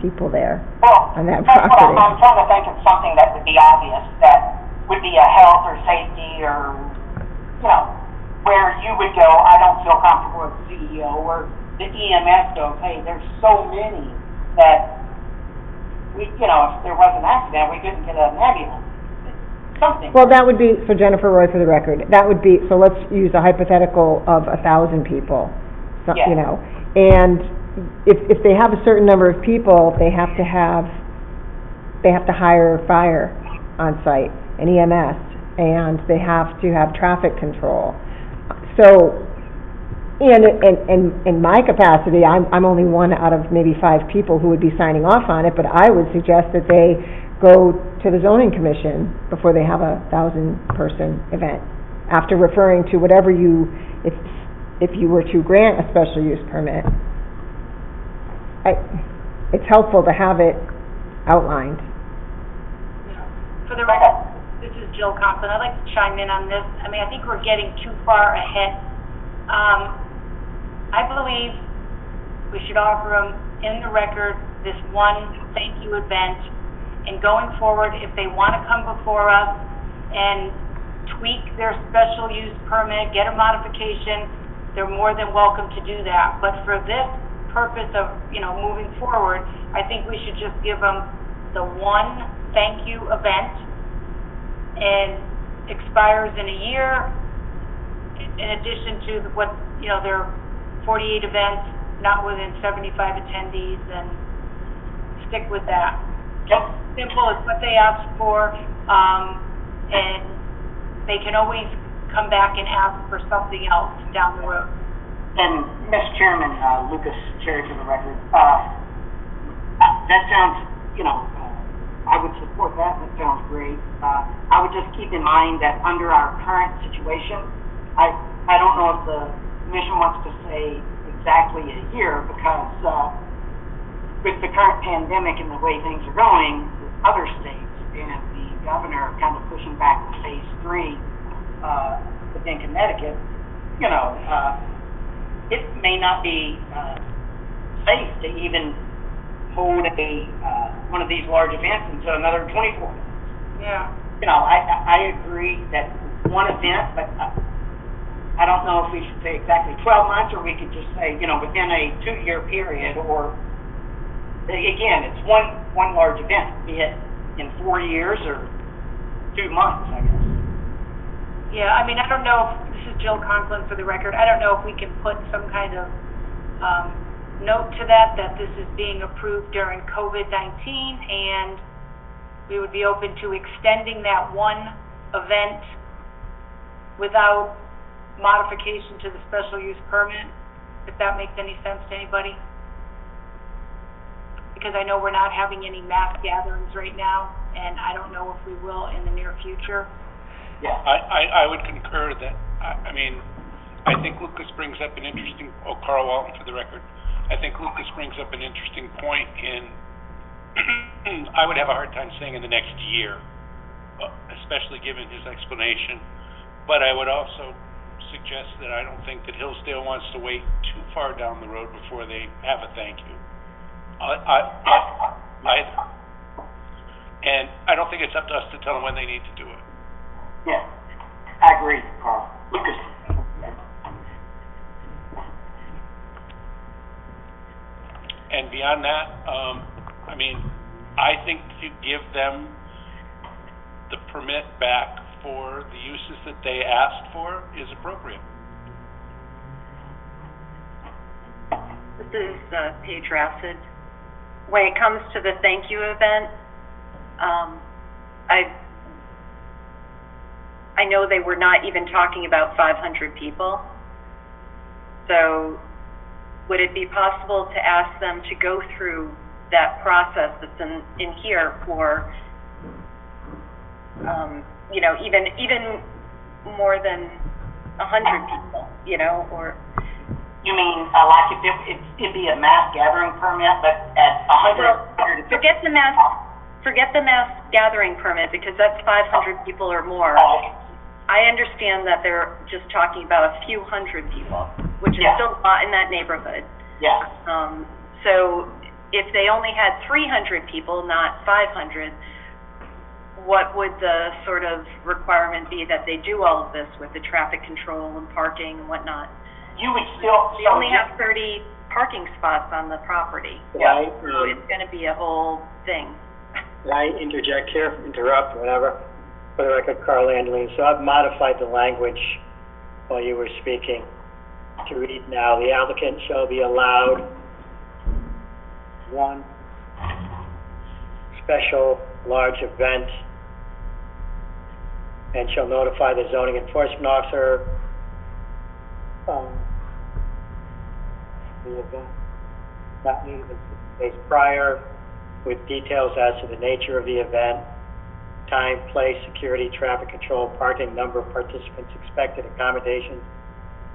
people there on that property. I'm trying to think of something that would be obvious, that would be a health or safety or, you know, where you would go, I don't feel comfortable with the CEO, or the EMS goes, hey, there's so many that we, you know, if there was an accident, we couldn't get an ambulance. Something. Well, that would be, for Jennifer Roy for the record, that would be, so let's use a hypothetical of 1,000 people, so, yeah. You know, and if they have a certain number of people, they have to hire fire on site, and EMS, and they have to have traffic control. So, and in my capacity, I'm only one out of maybe 5 people who would be signing off on it, but I would suggest that they go to the zoning commission before they have a 1,000-person event, after referring to whatever if you were to grant a special use permit. It's helpful to have it outlined. For the record, this is Jill Conklin. I'd like to chime in on this. I mean, I think we're getting too far ahead. I believe we should offer them in the record this one thank you event, and going forward, if they want to come before us and tweak their special use permit, get a modification, they're more than welcome to do that. But for this purpose of, you know, moving forward, I think we should just give them the one thank you event, and expires in a year, in addition to what, you know, their 48 events, not within 75 attendees, and stick with that. Just simple, it's what they asked for, and they can always come back and ask for something else down the road. And, Mr. Chairman, Lucas Cherry for the record, that sounds, you know, I would support that. That sounds great. I would just keep in mind that under our current situation, I don't know if the commission wants to say exactly a year, because with the current pandemic and the way things are going with other states, and the governor kind of pushing back to phase 3 within Connecticut, you know, it may not be, safe to even hold one of these large events until another 24 months. Yeah. You know, I agree that one event, but I don't know if we should say exactly 12 months, or we could just say, you know, within a 2-year period, or, again, it's one large event, be it in 4 years or 2 months, I guess. Yeah, I mean, I don't know if, this is Jill Conklin for the record, I don't know if we can put some kind of, note to that this is being approved during COVID-19, and we would be open to extending that one event without modification to the special use permit, if that makes any sense to anybody. Because I know we're not having any mass gatherings right now, and I don't know if we will in the near future. Yeah. I would concur that, I mean, I think Lucas brings up an interesting, Carl Walton for the record, I think Lucas brings up an interesting point in, I would have a hard time saying in the next year, especially given his explanation, but I would also suggest that I don't think that Hillsdale wants to wait too far down the road before they have a thank you. And I don't think it's up to us to tell them when they need to do it. Yeah, I agree, Carl. Lucas. And beyond that, I mean, I think to give them the permit back for the uses that they asked for is appropriate. This is Paige Rassad. When it comes to the thank you event, I know they were not even talking about 500 people. So would it be possible to ask them to go through that process that's in here for, you know, even more than 100 people, you know, or... You mean, like if it'd be a mass gathering permit, but at 100... Forget the mass gathering permit, because that's 500 people or more. I understand that they're just talking about a few hundred people, which is still a lot in that neighborhood. Yeah. So if they only had 300 people, not 500, what would the sort of requirement be that they do all of this with the traffic control and parking and whatnot? You would still... They only have 30 parking spots on the property. Yeah. So it's gonna be a whole thing. Can I interject here, interrupt, whatever? For the record, Carl Angeline. So I've modified the language while you were speaking to read now, the applicant shall be allowed one special large event and shall notify the zoning enforcement officer the event not needed 6 days prior with details as to the nature of the event, time, place, security, traffic control, parking, number of participants expected, accommodations,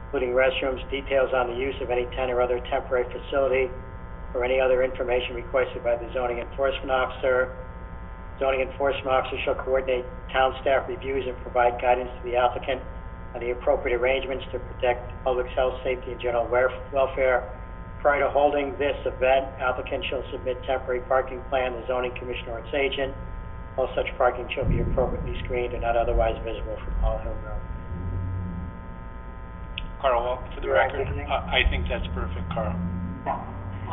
including restrooms, details on the use of any tent or other temporary facility, or any other information requested by the zoning enforcement officer. Zoning enforcement officer shall coordinate town staff reviews and provide guidance to the applicant on the appropriate arrangements to protect public health, safety, and general welfare. Prior to holding this event, applicant shall submit temporary parking plan to the zoning commissioner or its agent. All such parking shall be appropriately screened and not otherwise visible from Hall Hill Road. Carl, for the record, I think that's perfect, Carl. Yeah.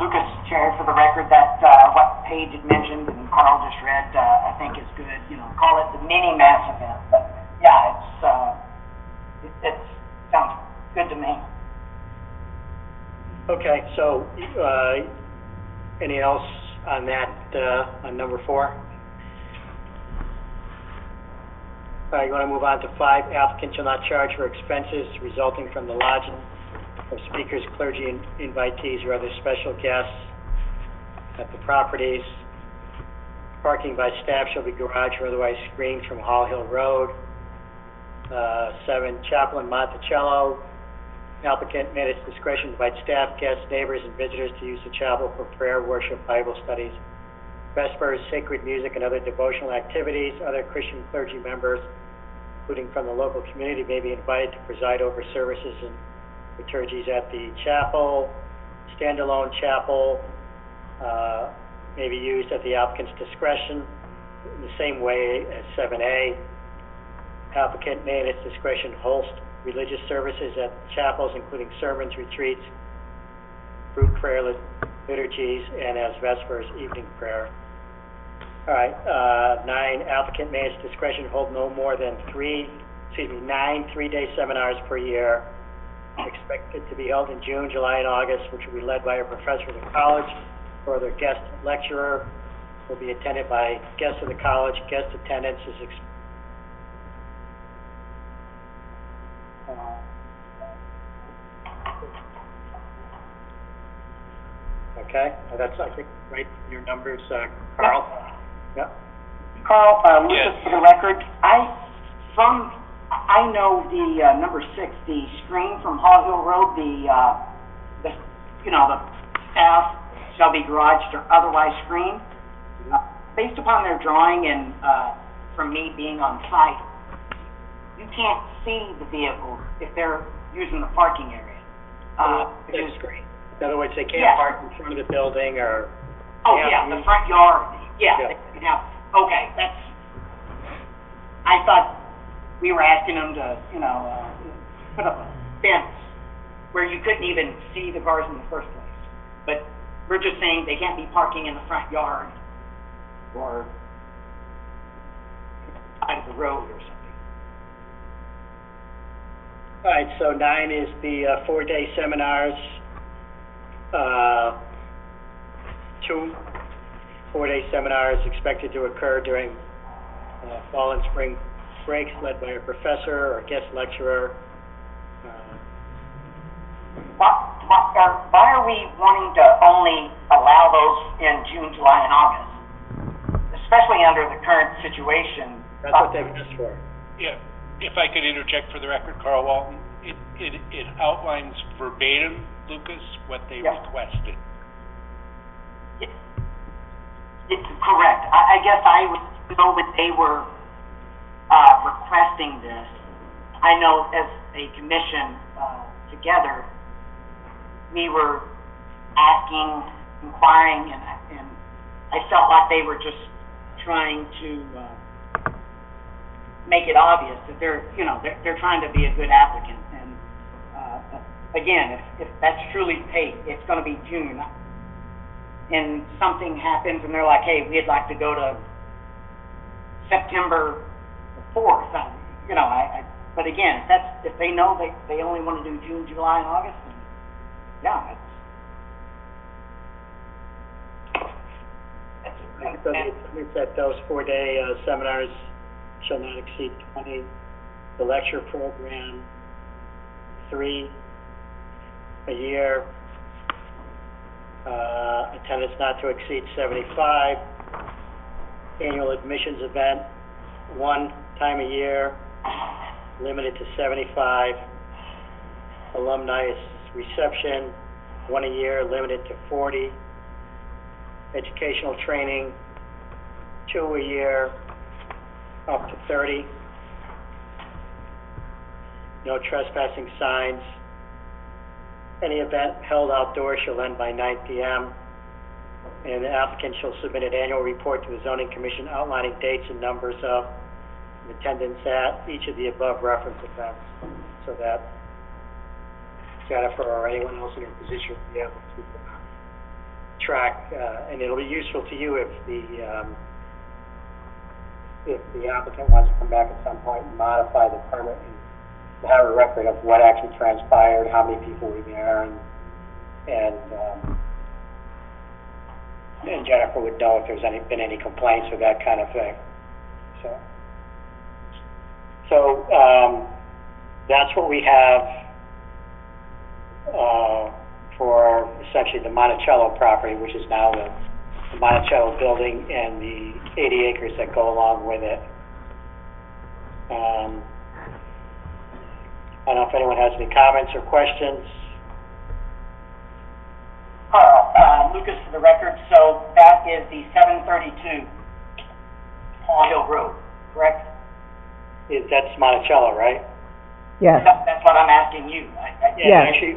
Lucas, Chair, for the record, that what Paige had mentioned and Carl just read, I think is good. You know, call it the mini mass event. But yeah, it sounds good to me. Okay, so any else on that, on number 4? All right, you want to move on to 5. Applicant shall not charge for expenses resulting from the lodging of speakers, clergy, and invitees or other special guests at the properties. Parking by staff shall be garage or otherwise screened from Hall Hill Road. 7, Chaplain Monticello. Applicant may at its discretion invite staff, guests, neighbors, and visitors to use the chapel for prayer, worship, Bible studies, vespers, sacred music, and other devotional activities. Other Christian clergy members including from the local community, may be invited to preside over services and liturgies at the chapel. Standalone chapel may be used at the applicant's discretion in the same way as 7A. Applicant may, at its discretion, host religious services at chapels, including sermons, retreats, group prayer liturgies, and as Vespers evening prayer. All right, 9, applicant may, at its discretion, hold no more than 9 three-day seminars per year, expected to be held in June, July, and August, which will be led by a professor of the college. Further, guest lecturer will be attended by guests of the college. Guest attendance is okay, that's, I think, right, your numbers, Carl? Yeah. Carl, Lucas, Yes. for the record, I know the, number 6, the screen from Hall Hill Road, the staff shall be garaged or otherwise screened. Based upon their drawing and, from me being on site, you can't see the vehicles if they're using the parking area. Which is great. In other words, they can't Yes. park in front of the building or... Oh, Yeah, yeah, you- the front yard, Yeah. yeah, they can have, okay, I thought we were asking them to, put up a fence where you couldn't even see the cars in the first place. But we're just saying they can't be parking in the front yard or side of the road or something. All right, so 9 is the 4-day seminars. 2 4-day seminars expected to occur during fall and spring breaks, led by a professor or guest lecturer. Why are we wanting to only allow those in June, July, and August? Especially under the current situation. That's what they've asked for. Yeah, if I could interject for the record, Carl Walton, it outlines verbatim, Lucas, what they Yep. requested. It's correct. I guess I would know that they were requesting this. I know as a commission together, we were asking, inquiring, and I felt like they were just trying to make it obvious that they're trying to be a good applicant. And again, if that's truly paid, it's going to be June. And something happens and they're like, hey, we'd like to go to September 4th, but again, if they know they only want to do June, July, and August, then yeah, So it said those 4-day seminars shall not exceed 20. The lecture program, 3 a year. Attendance not to exceed 75. Annual admissions event, 1 time a year, limited to 75. Alumni reception, 1 a year, limited to 40. Educational training, 2 a year, up to 30. No trespassing signs. Any event held outdoors shall end by 9 p.m. And the applicant shall submit an annual report to the zoning commission outlining dates and numbers of attendance at each of the above referenced events, so that Jennifer or anyone else in her position will be able to track, and it'll be useful to you if the applicant wants to come back at some point and modify the permit and have a record of what actually transpired, how many people were there, and Jennifer would know if there's been any complaints or that kind of thing. So that's what we have for essentially the Monticello property, which is now the Monticello building and the 80 acres that go along with it. I don't know if anyone has any comments or questions. Lucas, for the record, so that is the 732 Hall Hill Road, correct? that's Monticello, right? Yes, That's what I'm asking you. Yes. Actually,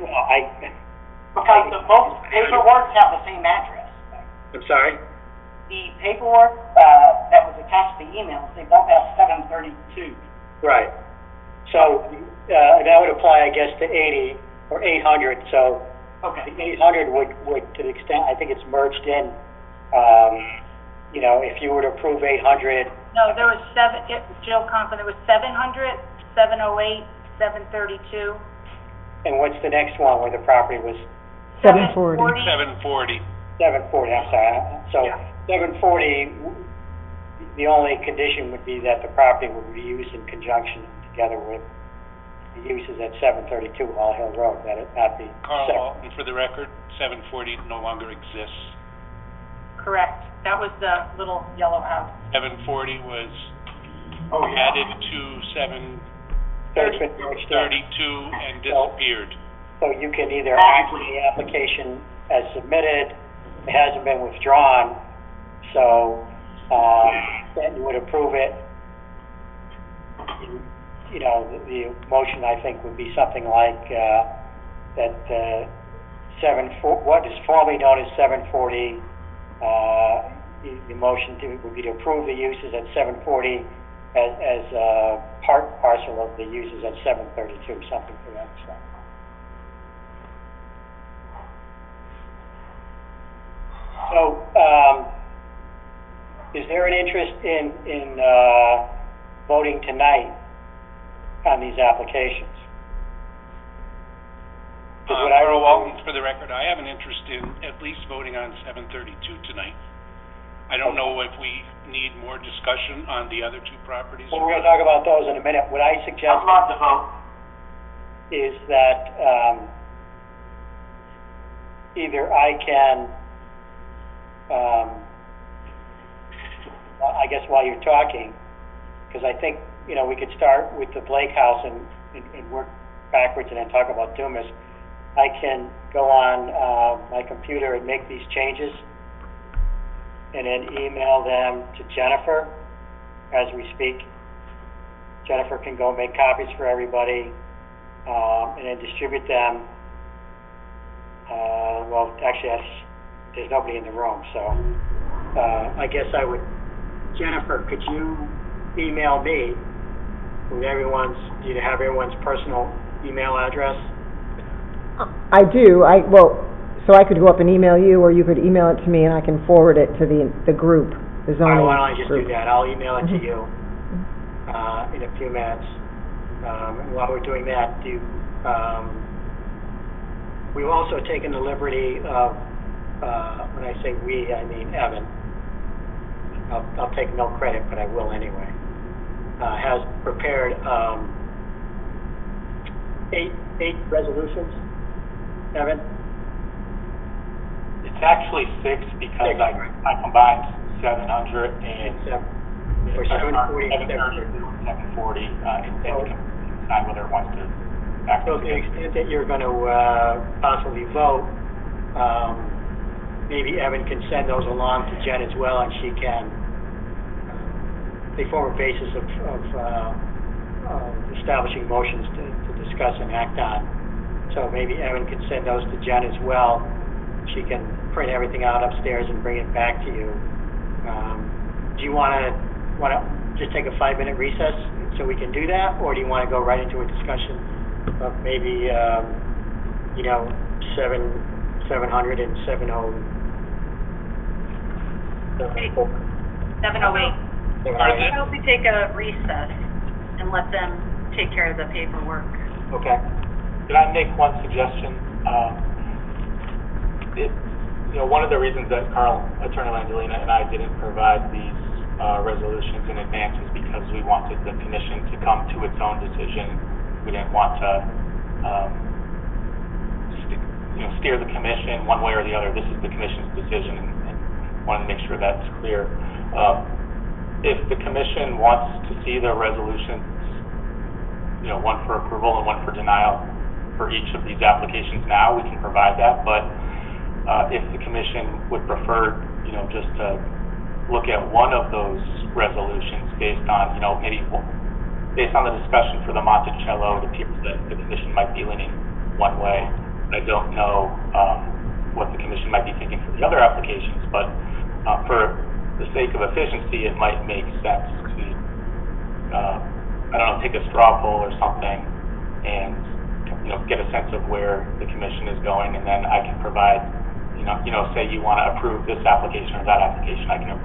Because the both paperwork have the same address. I'm sorry? The paperwork, that was attached to the emails, they both have 732. Right. So, that would apply, I guess, to 80 or 800, so Okay. the 800 would, to the extent, I think it's merged in, you know, if you were to approve 800, No, there was Jill Conklin, there was 700, 708, 732. and what's the next one where the property was 740. 740. 740, I'm sorry. So, Yeah. 740, the only condition would be that the property would be used in conjunction together with the uses at 732 Hall Hill Road, that it not be Carl separate. Alton, for the record, 740 no longer exists. Correct. That was the little yellow house. 740 was Oh, yeah. added to It's been merged in. 732 and disappeared. So you can either act on the application as submitted, it hasn't been withdrawn, so, then you would approve it. You know, the motion, I think, would be something like, that, what is formerly known as 740, the motion would be to approve the uses at 740 as part and parcel of the uses at 732, something to that extent. So, is there an interest in voting tonight on these applications? 'Cause what I Carl would- Alton, for the record, I have an interest in at least voting on 732 tonight. I don't know if we need more discussion on the other two properties. Well, we're gonna talk about those in a minute. What I suggest I'd love to vote. is that, either I can, I guess while you're talking, because I think, you know, we could start with the Blake House and work backwards and then talk about Dumas. I can go on, my computer and make these changes and then email them to Jennifer as we speak. Jennifer can go make copies for everybody, and then distribute them. Well, actually, there's nobody in the room, so, I guess I would, Jennifer, could you email me with do you have everyone's personal email address? I do, so I could go up and email you, or you could email it to me and I can forward it to the group, the zoning Why don't I just do group. that? I'll email it to you, in a few minutes. And while we're doing that, we've also taken the liberty of, when I say we, I mean Evan. I'll take no credit, but I will anyway. Has prepared, 8 resolutions. Evan? It's actually 6 because I combined 700 and Or 740 and 732 and 740, and the commission decide whether it wants to act. So to the extent that you're gonna, possibly vote, maybe Evan can send those along to Jen as well, and she can, they form a basis of establishing motions to discuss and act on. So maybe Evan can send those to Jen as well. She can print everything out upstairs and bring it back to you. Do you wanna just take a 5-minute recess so we can do that, or do you wanna go right into a discussion of maybe, 700 and 70? 708. Why don't we take a recess and let them take care of the paperwork? Okay. Can I make one suggestion? One of the reasons that Attorney Landolina and I didn't provide these resolutions in advance is because we wanted the commission to come to its own decision. We didn't want to, steer the commission one way or the other. This is the commission's decision, and wanted to make sure that's clear. If the commission wants to see the resolutions, one for approval and one for denial for each of these applications now, we can provide that. But if the commission would prefer, just to look at one of those resolutions based on, maybe based on the discussion for the Monticello, it appears that the commission might be leaning one way. I don't know, what the commission might be thinking for the other applications, but, for the sake of efficiency, it might make sense to, I don't know, take a straw poll or something and, get a sense of where the commission is going, and then I can provide, say you want to approve this application or that application, I can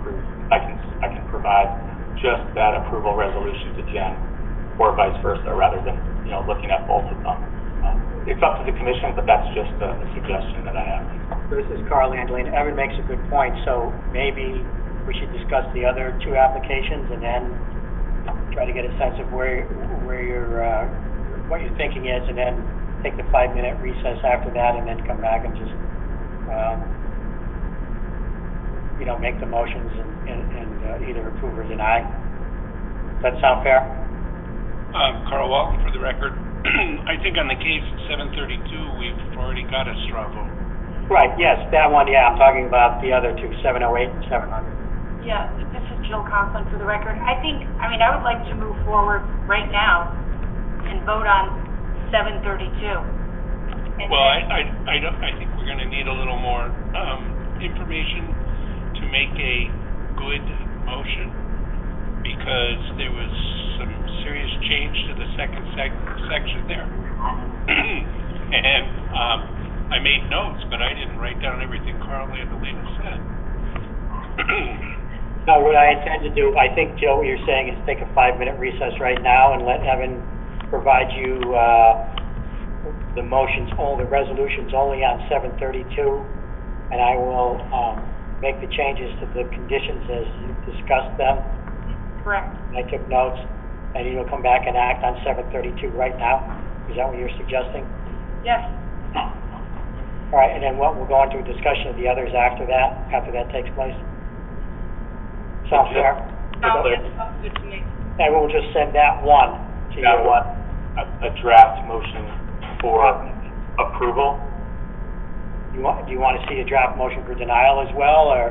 provide just that approval resolution to Jen, or vice versa, rather than, looking at both of them. It's up to the commission, but that's just a suggestion that I have. This is Carl Angelini. Evan makes a good point, so maybe we should discuss the other two applications and then try to get a sense of where your, what your thinking is, and then take the 5-minute recess after that, and then come back and just, make the motions and either approve or deny. Does that sound fair? Carl Walton, for the record. I think on the case at 732, we've already got a straw vote. Right, yes, that one, yeah, I'm talking about the other two, 708 and 700. Yeah, this is Jill Conklin for the record. I would like to move forward right now and vote on 732. Well, I think we're gonna need a little more, information to make a good motion, because there was some serious change to the second section there. And, I made notes, but I didn't write down everything Carl Angelini said. No, what I intend to do, I think, Joe, what you're saying is take a 5-minute recess right now and let Evan provide you, the motions, all the resolutions only on 732, and I will, make the changes to the conditions as you discussed them. Correct. I took notes, and you'll come back and act on 732 right now? Is that what you're suggesting? Yes. All right, and then we'll go on to a discussion of the others after that takes place? Sounds fair? Sounds good to me. And we'll just send that one to you. That one, a draft motion for approval. Do you want to see a draft motion for denial as well, or?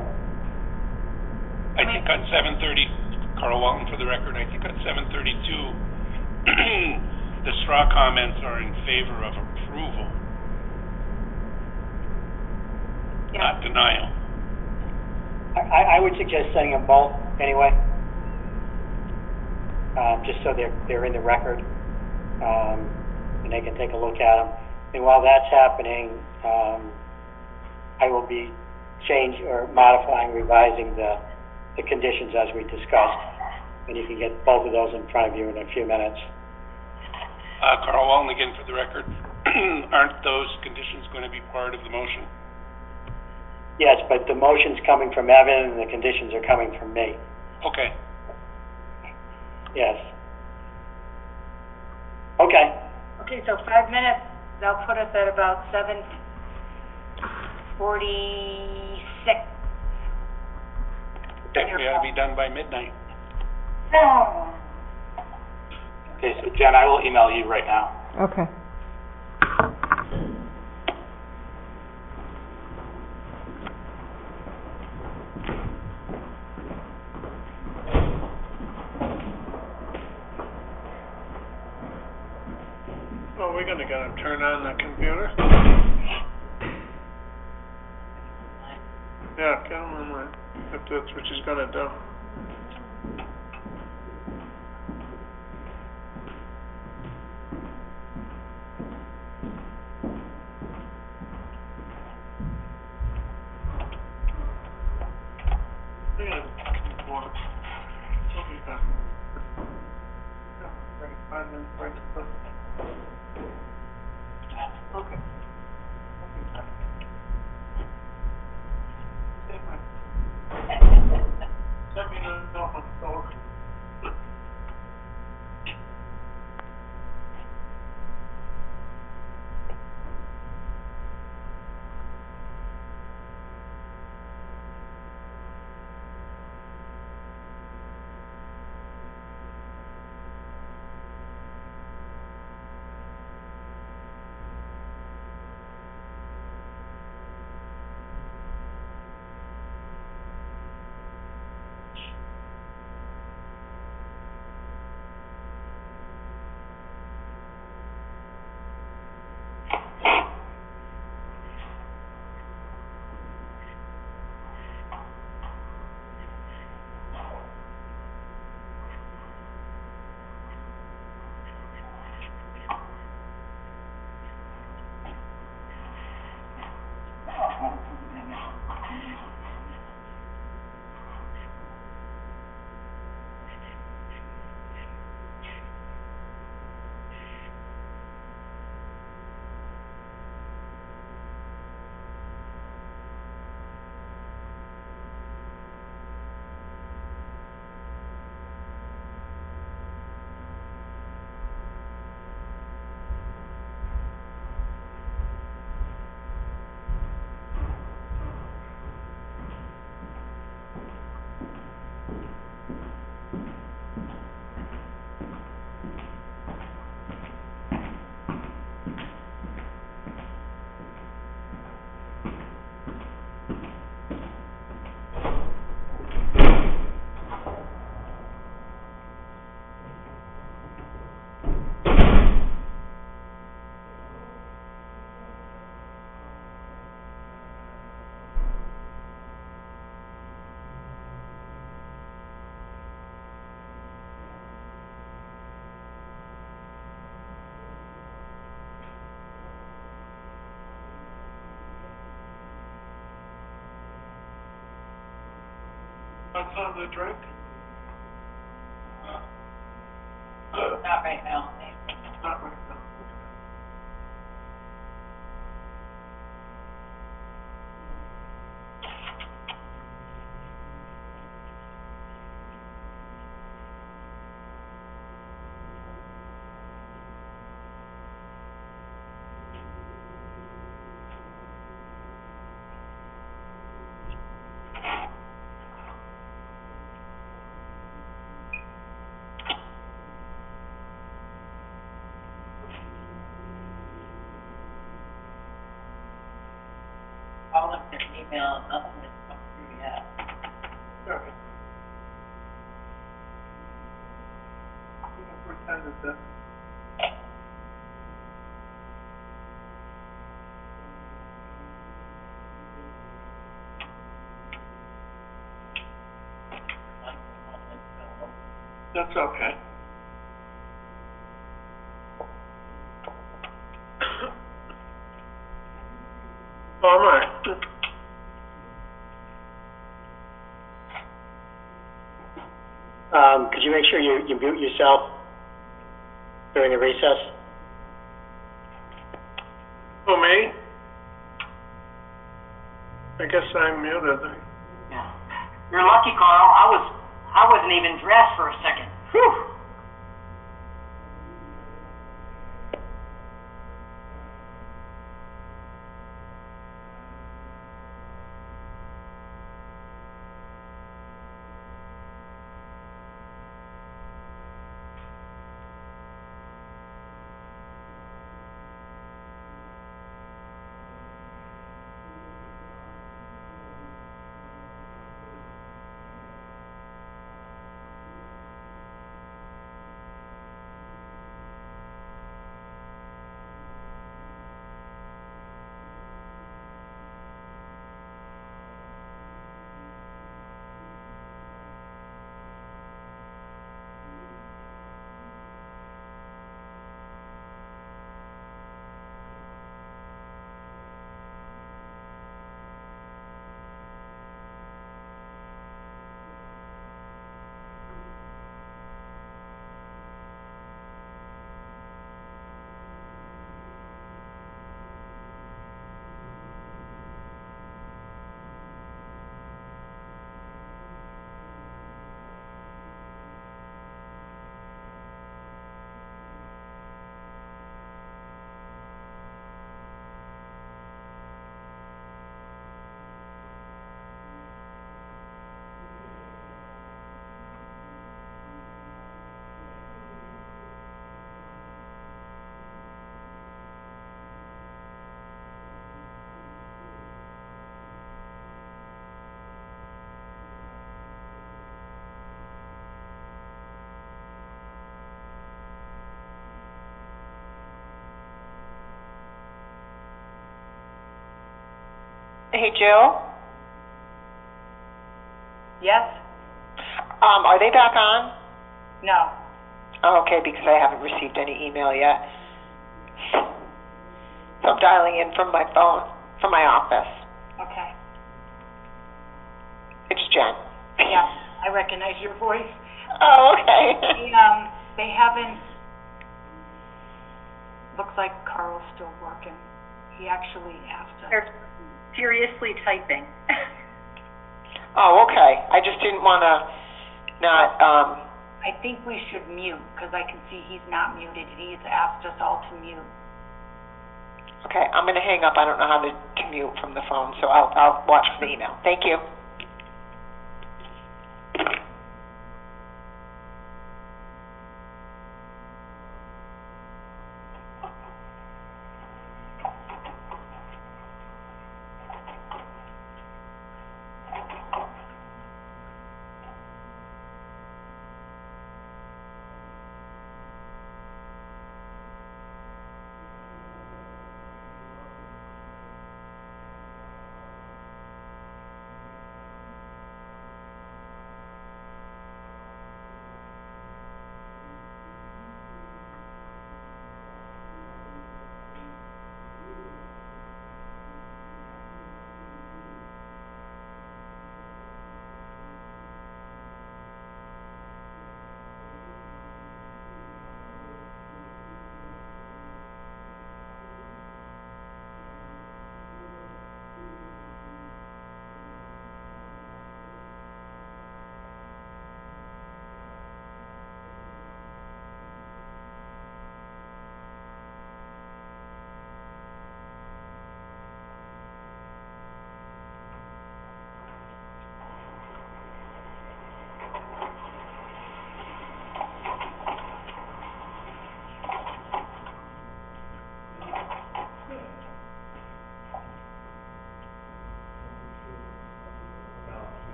I think on 730, Carl Walton, for the record, I think on 732, the straw comments are in favor of approval, not denial. I would suggest sending them both anyway, just so they're in the record, and they can take a look at them. And while that's happening, I will be modifying, revising the conditions as we discussed, and you can get both of those in front of you in a few minutes. Carl Walton, again, for the record, aren't those conditions going to be part of the motion? Yes, but the motion's coming from Evan, and the conditions are coming from me. Okay. Yes. Okay. Okay, so 5 minutes, that'll put us at about 7:46. We ought to be done by midnight. Okay, so Jen, I will email you right now. Okay. Oh, we're gonna get him turn on the computer? Yeah, get him online, if that's what she's gonna do. We're gonna keyboard. It'll be done. Yeah, bring it 5 minutes break. Okay. Want something to drink? Not right now. Not right now. I'll look at the email, nothing has come through yet. Okay. What time is that? That's okay. All right. Could you make sure you mute yourself during the recess? Oh, me? I guess I'm muted. Yeah. You're lucky, Carl. I wasn't even dressed for a second. Whew. Hey, Jill? Yes? Are they back on? No. Oh, okay, because I haven't received any email yet. So I'm dialing in from my phone, from my office. Okay. It's Jen. Yeah, I recognize your voice. Oh, okay. They haven't, looks like Carl's still working. He actually asked us. They're furiously typing. Oh, okay. I just didn't want to not, I think we should mute, because I can see he's not muted. He's asked us all to mute. okay, I'm going to hang up. I don't know how to mute from the phone, so I'll watch the email. Thank you.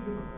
So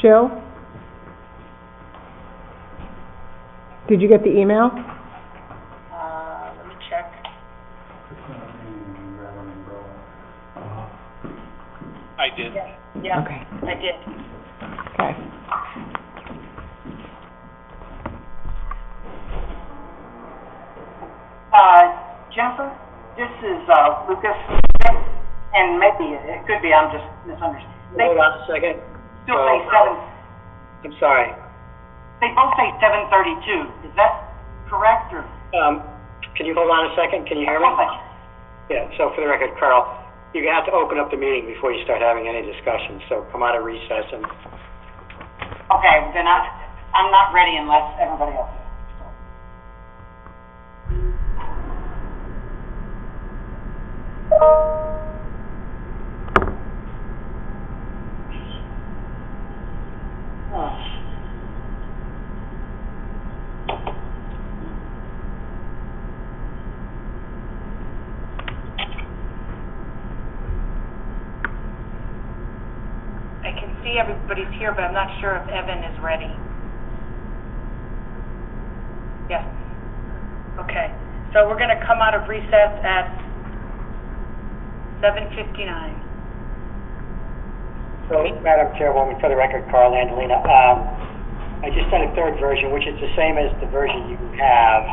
Jill? Did you get the email? Let me check. I did. Yeah, Okay. I did. Okay. Jennifer, this is, Lucas, and maybe, it could be, I'm just misunderstanding. Hold on a second. Still say seven, I'm sorry. they both say 7:32, is that correct, or? Can you hold on a second? Can you hear me? Yeah, so for the record, Carl, you're gonna have to open up the meeting before you start having any discussion, so come out of recess and... Okay, then I'm not ready unless everybody else is. I can see everybody's here, but I'm not sure if Evan is ready. Yes. Okay, so we're gonna come out of recess at 7:59. So, Madam Chairwoman, for the record, Carl Andolina, I just done a third version, which is the same as the version you have.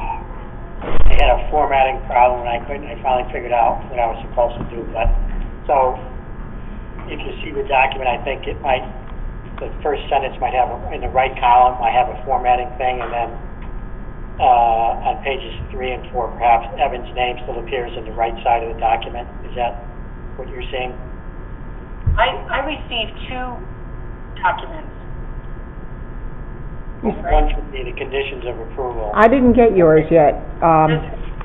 I had a formatting problem and I finally figured out what I was supposed to do, but, so, if you see the document, I think it might, the first sentence might have, in the right column, I have a formatting thing, and then, on pages 3 and 4, perhaps Evan's name still appears in the right side of the document. Is that what you're seeing? I received 2 documents. One should be the conditions of approval. I didn't get yours yet.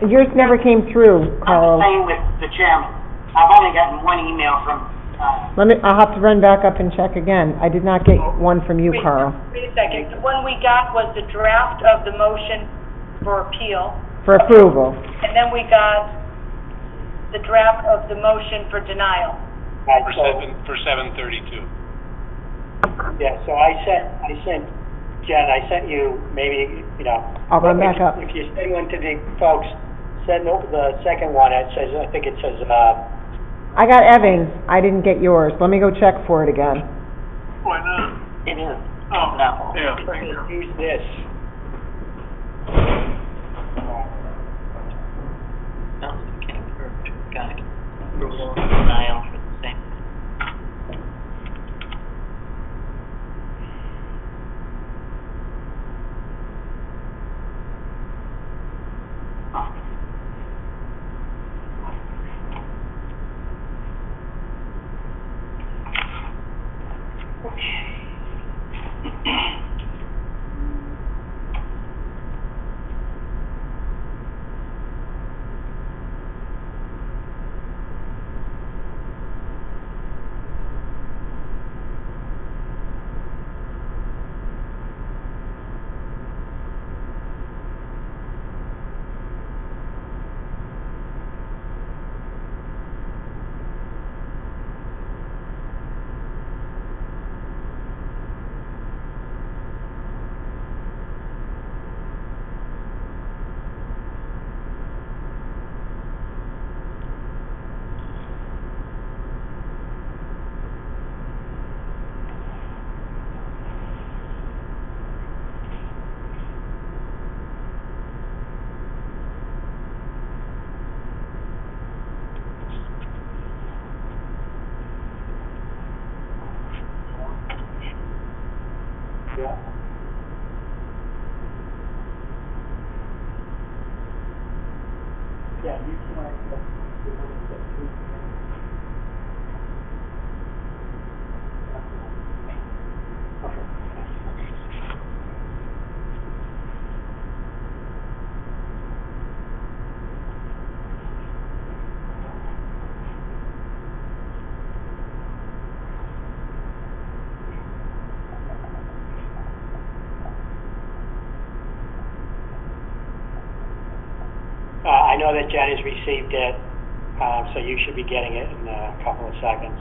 Yours never came through, I'm Carl. the same with the chairman. I've only gotten one email from, I'll have to run back up and check again. I did not get one from you, Carl. Wait a second, the one we got was the draft of the motion for appeal, For approval. and then we got the draft of the motion for denial. Right, For so, for 7:32. yeah, so I sent, Jen, I sent you maybe, I'll run back up. If you send one to the folks, send the second one, it says, I think it says, I got Evan's. I didn't get yours. Let me go check for it again. Why not? it is. Oh, No. yeah, thank you. use this. Denial for the same. I know that Jen has received it, so you should be getting it in a couple of seconds.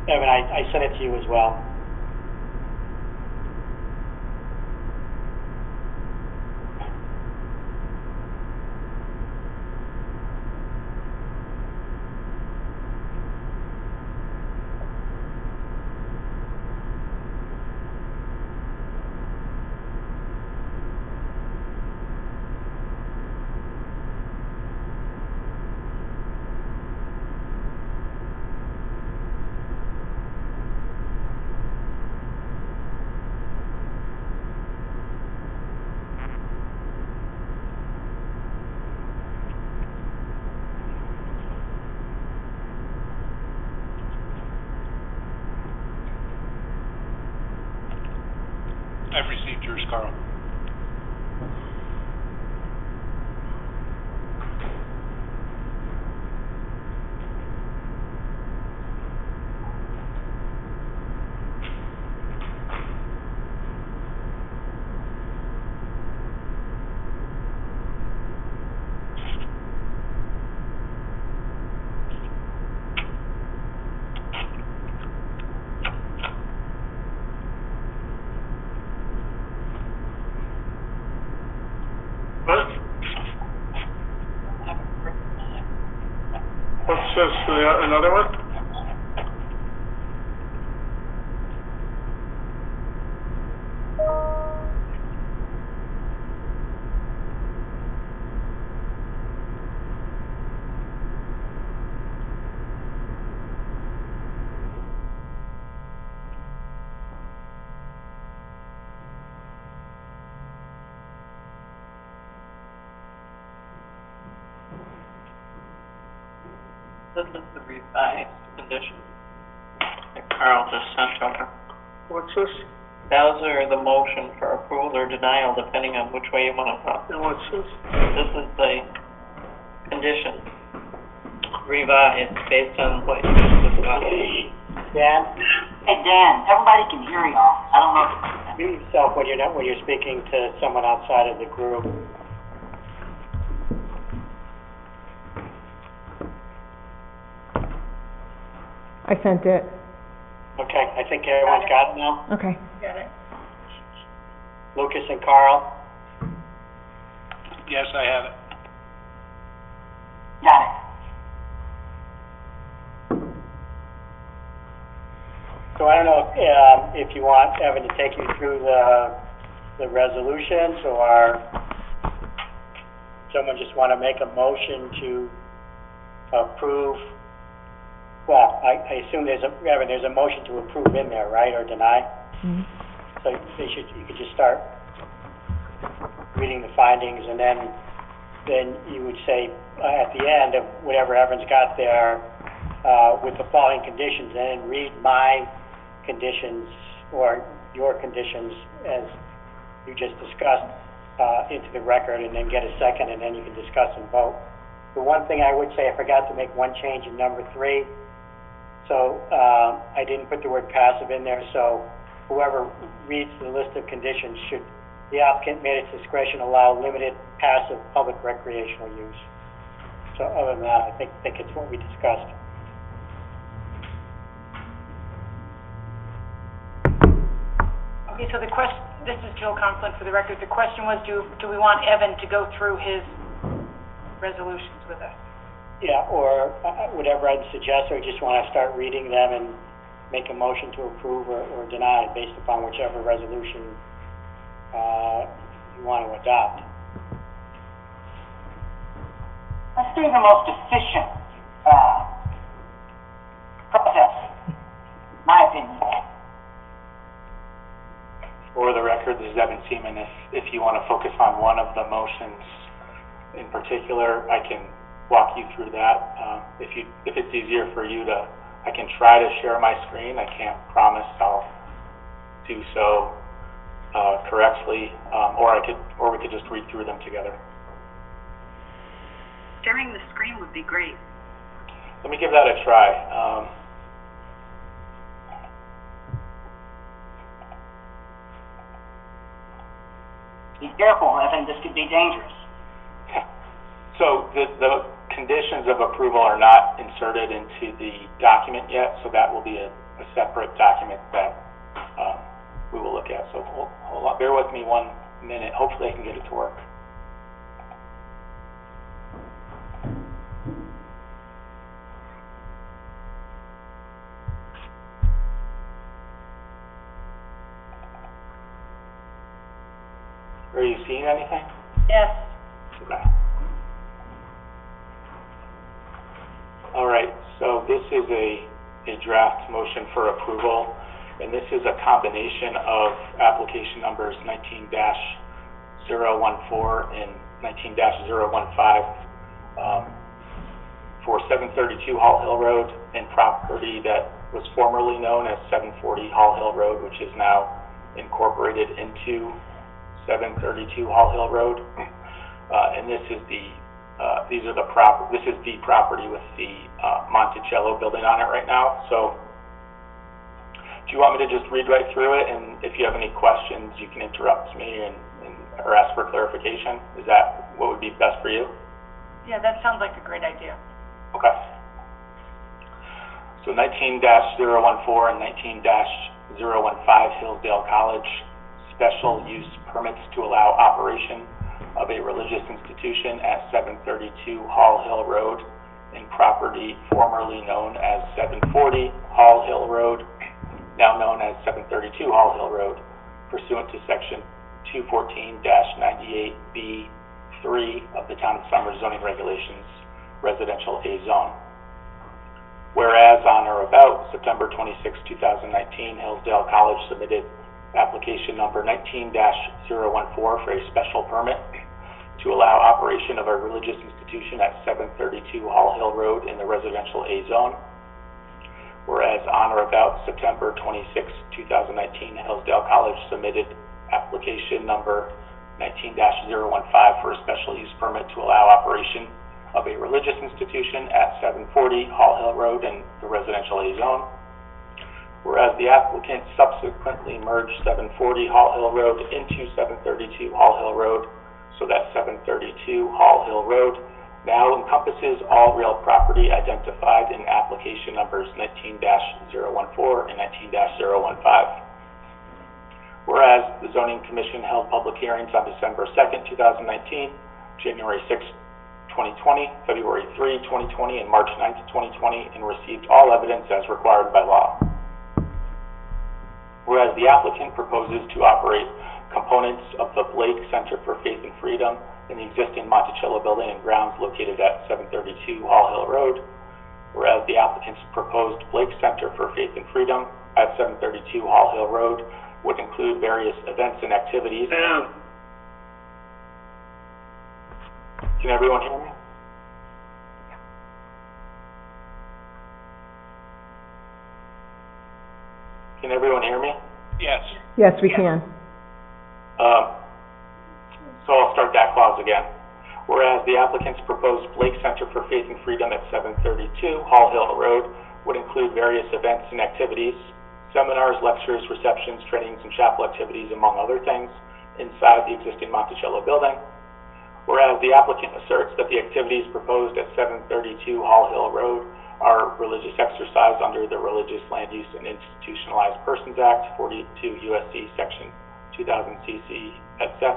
Evan, I sent it to you as well. I've received yours, Carl. What? What's this, another one? This is the revised condition that Carl just sent over. What's this? Those are the motion for approval or denial, depending on which way you want to go. And what's this? This is the condition revised based on what you just discussed. Dan, Hey, Dan, everybody can hear y'all. I don't know if mute yourself when you're speaking to someone outside of the group. I sent it. Okay, I think everyone's got it now. Okay. Got it. Lucas and Carl. Yes, I have it. got it. So I don't know if you want Evan to take you through the resolutions, or someone just want to make a motion to approve. Well, I assume there's a motion to approve in there, right, or deny? Mhm. So you could just start reading the findings, and then you would say at the end of whatever Evan's got there, with the following conditions, and then read my conditions or your conditions as you just discussed into the record, and then get a second, and then you can discuss and vote. The one thing I would say, I forgot to make one change in number 3. So I didn't put the word passive in there, so whoever reads the list of conditions should, the applicant may at its discretion allow limited passive public recreational use. So other than that, I think it's what we discussed. Okay, so this is Jill Conklin for the record. The question was, do we want Evan to go through his resolutions with us? Yeah, or whatever I'd suggest, or just want to start reading them and make a motion to approve or deny based upon whichever resolution you want to adopt. Let's do the most efficient process, my opinion. For the record, this is Evan Seaman. If you want to focus on one of the motions in particular, I can walk you through that. If it's easier for you to, I can try to share my screen. I can't promise I'll do so correctly, or we could just read through them together. Sharing the screen would be great. Let me give that a try. Be careful, Evan, this could be dangerous. So the conditions of approval are not inserted into the document yet, so that will be a a separate document that, we will look at. So hold on, bear with me 1 minute. Hopefully I can get it to work. Are you seeing anything? Yes. Okay. All right, so this is a draft motion for approval, and this is a combination of application numbers 19-014 and 19-015 for 732 Hall Hill Road and property that was formerly known as 740 Hall Hill Road, which is now incorporated into 732 Hall Hill Road, and this is the property with the Monticello building on it right now. So, do you want me to just read right through it, and if you have any questions, you can interrupt me or ask for clarification? Is that what would be best for you? Yeah, that sounds like a great idea. Okay. So 19-014 and 19-015 Hillsdale College special use permits to allow operation of a religious institution at 732 Hall Hill Road in property formerly known as 740 Hall Hill Road, now known as 732 Hall Hill Road, pursuant to section 214-98B3 of the Town of Somers zoning regulations, residential A zone. Whereas on or about September 26, 2019, Hillsdale College submitted application number 19-014 for a special permit to allow operation of a religious institution at 732 Hall Hill Road in the residential A zone. Whereas on or about September 26, 2019, Hillsdale College submitted application number 19-015 for a special use permit to allow operation of a religious institution at 740 Hall Hill Road in the residential A zone. Whereas the applicant subsequently merged 740 Hall Hill Road into 732 Hall Hill Road, so that 732 Hall Hill Road now encompasses all real property identified in application numbers 19-014 and 19-015. Whereas the Zoning Commission held public hearings on December 2nd, 2019, January 6th, 2020, February 3, 2020, and March 9th, 2020, and received all evidence as required by law. Whereas the applicant proposes to operate components of the Blake Center for Faith and Freedom in the existing Monticello building and grounds located at 732 Hall Hill Road. Whereas the applicant's proposed Blake Center for Faith and Freedom at 732 Hall Hill Road would include various events and activities. Can everyone hear me? Can everyone hear me? Yes. Yes, we can. So I'll start that clause again. Whereas the applicant's proposed Blake Center for Faith and Freedom at 732 Hall Hill Road would include various events and activities, seminars, lectures, receptions, trainings, and chapel activities, among other things, inside the existing Monticello building. Whereas the applicant asserts that the activities proposed at 732 Hall Hill Road are religious exercise under the Religious Land Use and Institutionalized Persons Act, 42 U.S.C. Section 2000 CC et sec,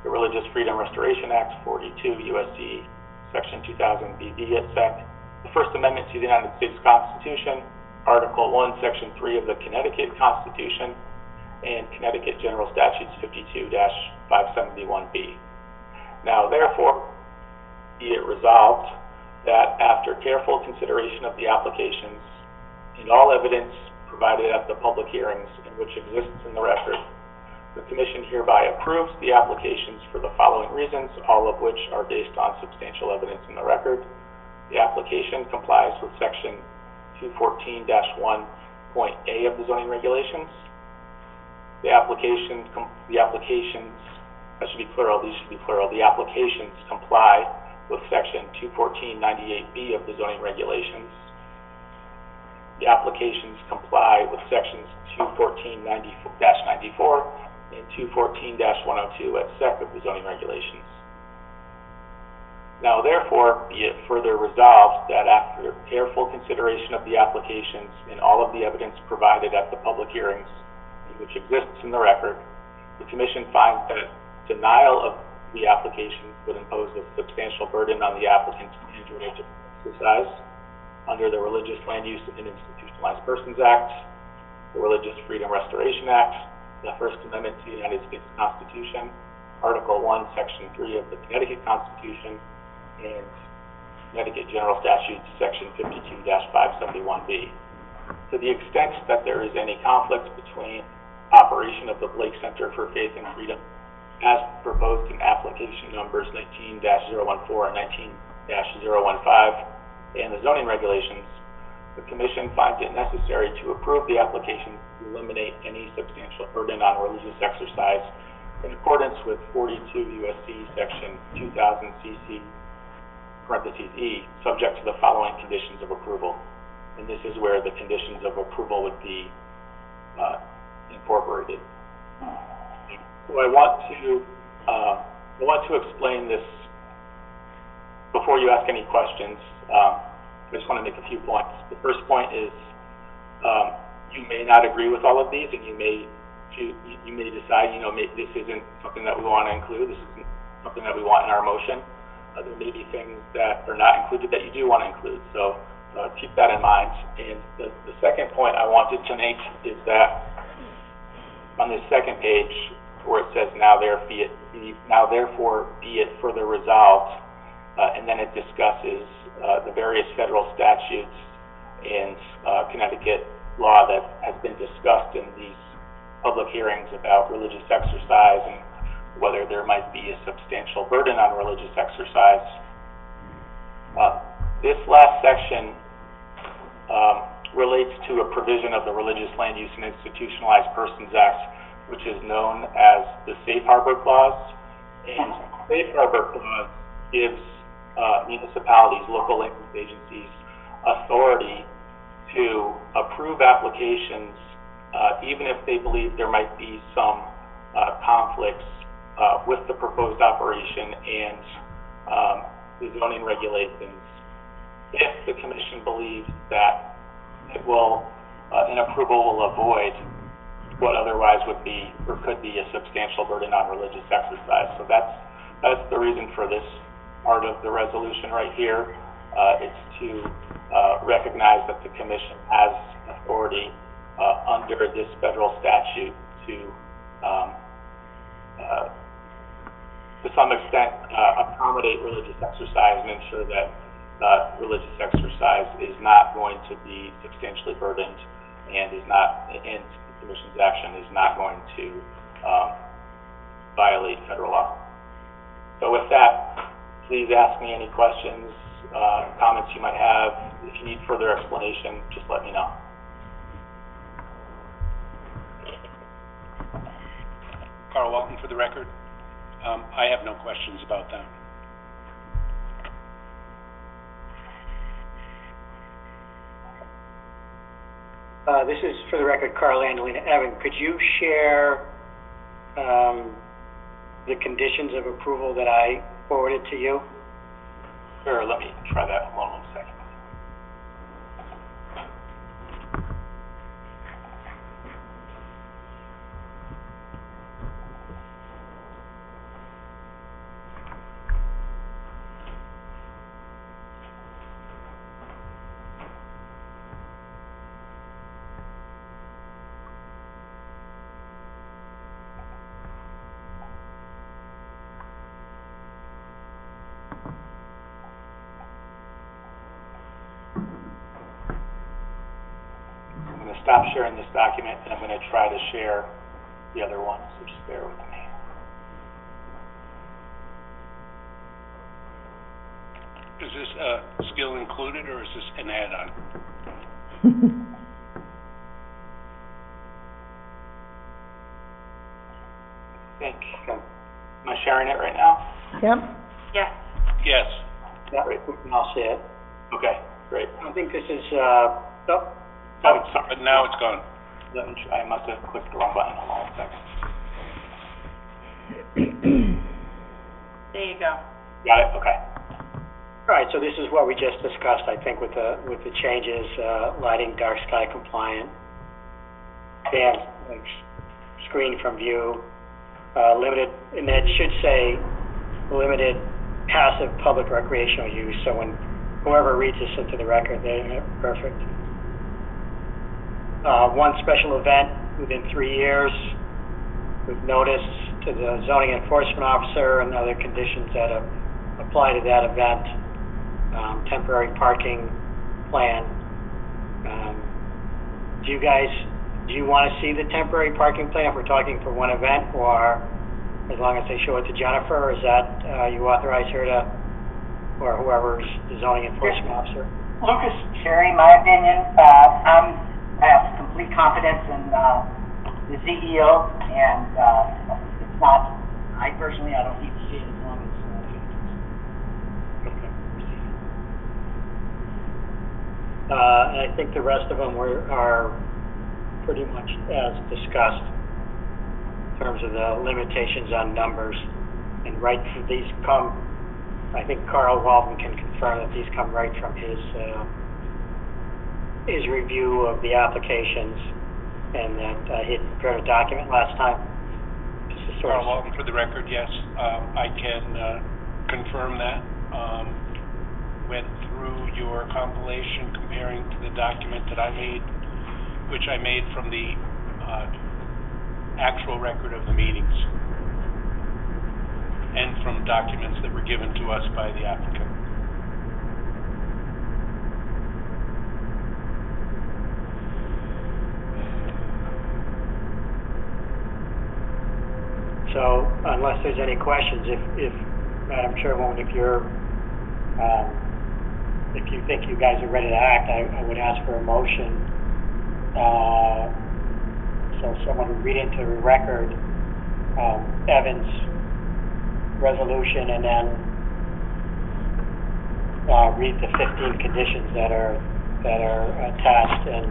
the Religious Freedom Restoration Act, 42 U.S.C. Section 2000 BB et sec, the First Amendment to the United States Constitution, Article 1, Section 3 of the Connecticut Constitution, and Connecticut General Statutes 52-571B. Now, therefore, be it resolved that after careful consideration of the applications and all evidence provided at the public hearings and which exists in the record, the Commission hereby approves the applications for the following reasons, all of which are based on substantial evidence in the record. The application complies with Section 214-1.A of the zoning regulations. The applications, that should be plural, these should be plural. The applications comply with Section 214-98B of the zoning regulations. The applications comply with Sections 214-94 and 214-102 et sec of the zoning regulations. Now therefore, be it further resolved that after careful consideration of the applications and all of the evidence provided at the public hearings, which exists in the record, the Commission finds that denial of the application would impose a substantial burden on the applicant's religious exercise under the Religious Land Use and Institutionalized Persons Act, the Religious Freedom Restoration Act, the First Amendment to the United States Constitution, Article 1, Section 3 of the Connecticut Constitution, and Connecticut General Statutes, Section 52-571B. To the extent that there is any conflict between operation of the Blake Center for Faith and Freedom as proposed in application numbers 19-014 and 19-015 and the zoning regulations, the Commission finds it necessary to approve the application to eliminate any substantial burden on religious exercise in accordance with 42 U.S.C. Section 2000 CC parentheses E, subject to the following conditions of approval. And this is where the conditions of approval would be incorporated. So I want to explain this before you ask any questions. I just want to make a few points. The first point is you may not agree with all of these, and you may decide, this isn't something that we want to include. This isn't something that we want in our motion. There may be things that are not included that you do want to include. So keep that in mind. And the second point I wanted to make is that on this second page where it says now therefore be it further resolved, and then it discusses the various federal statutes and Connecticut law that has been discussed in these public hearings about religious exercise and whether there might be a substantial burden on religious exercise. This last section relates to a provision of the Religious Land Use and Institutionalized Persons Act, which is known as the Safe Harbor Clause. And the Safe Harbor Clause gives municipalities, local language agencies, authority to approve applications even if they believe there might be some conflicts with the proposed operation and the zoning regulations, if the Commission believes that it will, an approval will avoid what otherwise would be or could be a substantial burden on religious exercise. So that's the reason for this part of the resolution right here. It's to recognize that the Commission has authority under this federal statute to some extent accommodate religious exercise and ensure that religious exercise is not going to be substantially burdened and the Commission's action is not going to violate federal law. So with that, please ask me any questions, comments you might have. If you need further explanation, just let me know. Carl Walton for the record. I have no questions about that. This is, for the record, Carl Andolina. Evan, could you share the conditions of approval that I forwarded to you? Sure, let me try that. Hold on 1 second. Stop sharing this document, and I'm going to try to share the other ones, so just bear with me. Is this skill included, or is this an add-on? I think, am I sharing it right now? Yep. Yes. Yes. Yeah, we can all see it. Okay, great. I think this is, Oh, sorry, now it's gone. Let me try. I must have clicked the wrong button. Hold on 1 second. There you go. Got it? Okay. right, so this is what we just discussed, I think, with the changes, lighting, dark sky compliant, and like, screen from view, limited, and it should say limited passive public recreational use, so when whoever reads this into the record, they're perfect. One special event within 3 years with notice to the zoning enforcement officer and other conditions that apply to that event. Temporary parking plan. Do you want to see the temporary parking plan if we're talking for one event, or as long as they show it to Jennifer, is that you authorize her to, or whoever's the zoning enforcement officer? Lucas, sharing my opinion, I have complete confidence in the CEO, and it's not, I don't need to see it as long as and I think the rest of them are pretty much as discussed in terms of the limitations on numbers. And these come, I think Carl Walton can confirm that these come right from his review of the applications, and that he had prepared a document last time. Carl Walton, for the record, yes, I can confirm that. Went through your compilation comparing to the document that I made, which I made from the actual record of the meetings and from documents that were given to us by the applicant. So, unless there's any questions, if Madam Chairwoman, if you think you guys are ready to act, I would ask for a motion. So someone would read into the record Evan's resolution, and then read the 15 conditions that are attached, and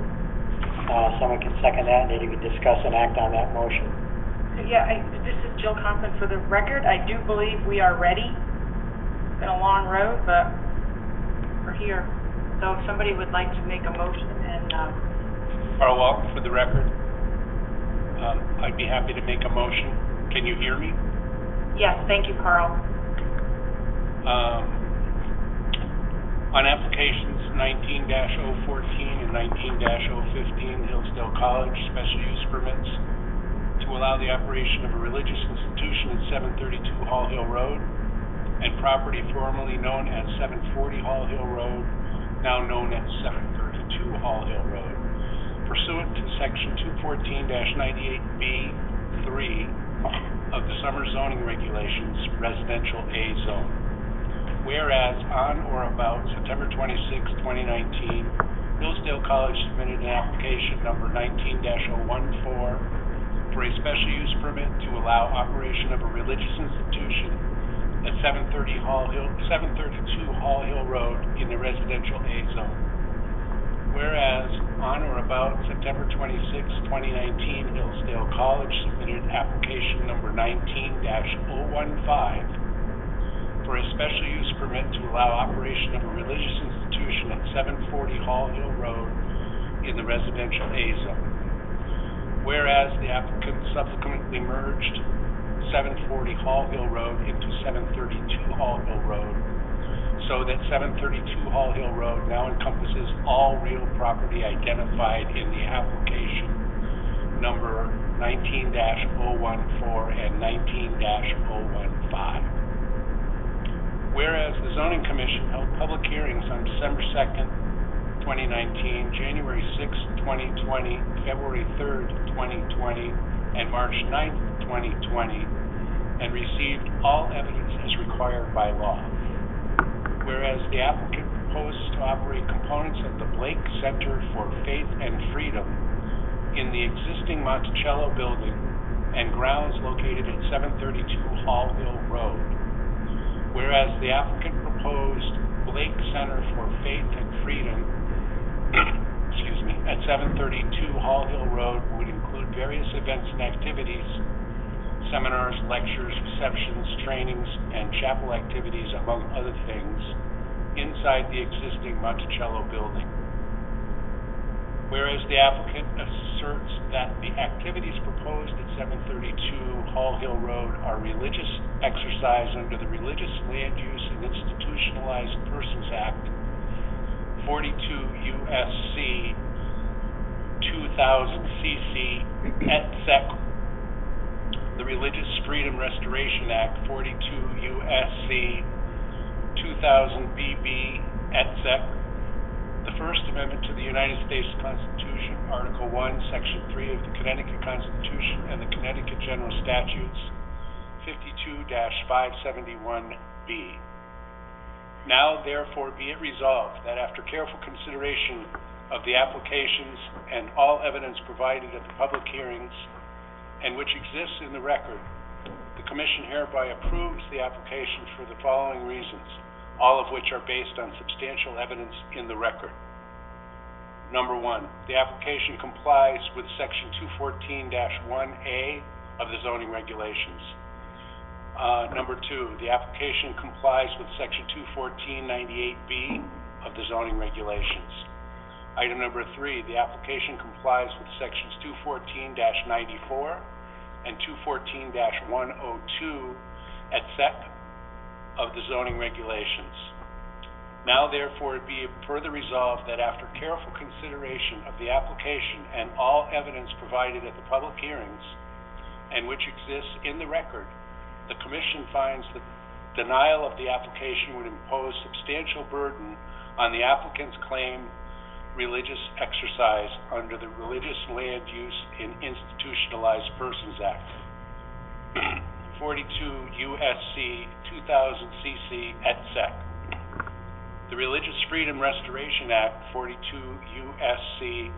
someone can second that, and then you can discuss and act on that motion. Yeah, this is Jill Compton. For the record, I do believe we are ready. It's been a long road, but we're here. So if somebody would like to make a motion and, Carl Walton, for the record, I'd be happy to make a motion. Can you hear me? yes, thank you, Carl. On applications 19-014 and 19-015, Hillsdale College special use permits to allow the operation of a religious institution at 732 Hall Hill Road and property formerly known as 740 Hall Hill Road, now known as 732 Hall Hill Road, pursuant to Section 214-98B3 of the Summer Zoning Regulations, Residential A Zone. Whereas on or about September 26, 2019, Hillsdale College submitted an application number 19-014 for a special use permit to allow operation of a religious institution at 732 Hall Hill Road in the Residential A Zone. Whereas on or about September 26, 2019, Hillsdale College submitted application number 19-015 for a special use permit to allow operation of a religious institution at 740 Hall Hill Road in the Residential A Zone. Whereas the applicant subsequently merged 740 Hall Hill Road into 732 Hall Hill Road, so that 732 Hall Hill Road now encompasses all real property identified in the application number 19-014 and 19-015. Whereas the Zoning Commission held public hearings on December 2nd, 2019, January 6th, 2020, February 3rd, 2020, and March 9th, 2020, and received all evidence as required by law. Whereas the applicant proposes to operate components of the Blake Center for Faith and Freedom in the existing Monticello building and grounds located at 732 Hall Hill Road. Whereas the applicant proposed Blake Center for Faith and Freedom at 732 Hall Hill Road would include various events and activities, seminars, lectures, receptions, trainings, and chapel activities, among other things, inside the existing Monticello building. Whereas the applicant asserts that the activities proposed at 732 Hall Hill Road are religious exercise under the Religious Land Use and Institutionalized Persons Act, 42 U.S.C. 2000 CC et sec, the Religious Freedom Restoration Act, 42 U.S.C. 2000 BB et sec, the First Amendment to the United States Constitution, Article 1, Section 3 of the Connecticut Constitution and the Connecticut General Statutes, 52-571B. Now, therefore, be it resolved that after careful consideration of the applications and all evidence provided at the public hearings, and which exists in the record, the Commission hereby approves the application for the following reasons, all of which are based on substantial evidence in the record. Number one, the application complies with Section 214-1A of the zoning regulations. Number two, the application complies with Section 214-98B of the zoning regulations. Item number three, the application complies with Sections 214-94 and 214-102 et sec of the zoning regulations. Now, therefore, be it further resolved that after careful consideration of the application and all evidence provided at the public hearings, and which exists in the record, the Commission finds that denial of the application would impose substantial burden on the applicant's claim religious exercise under the Religious Land Use and Institutionalized Persons Act, 42 U.S.C. 2000 CC et sec. The Religious Freedom Restoration Act, 42 U.S.C.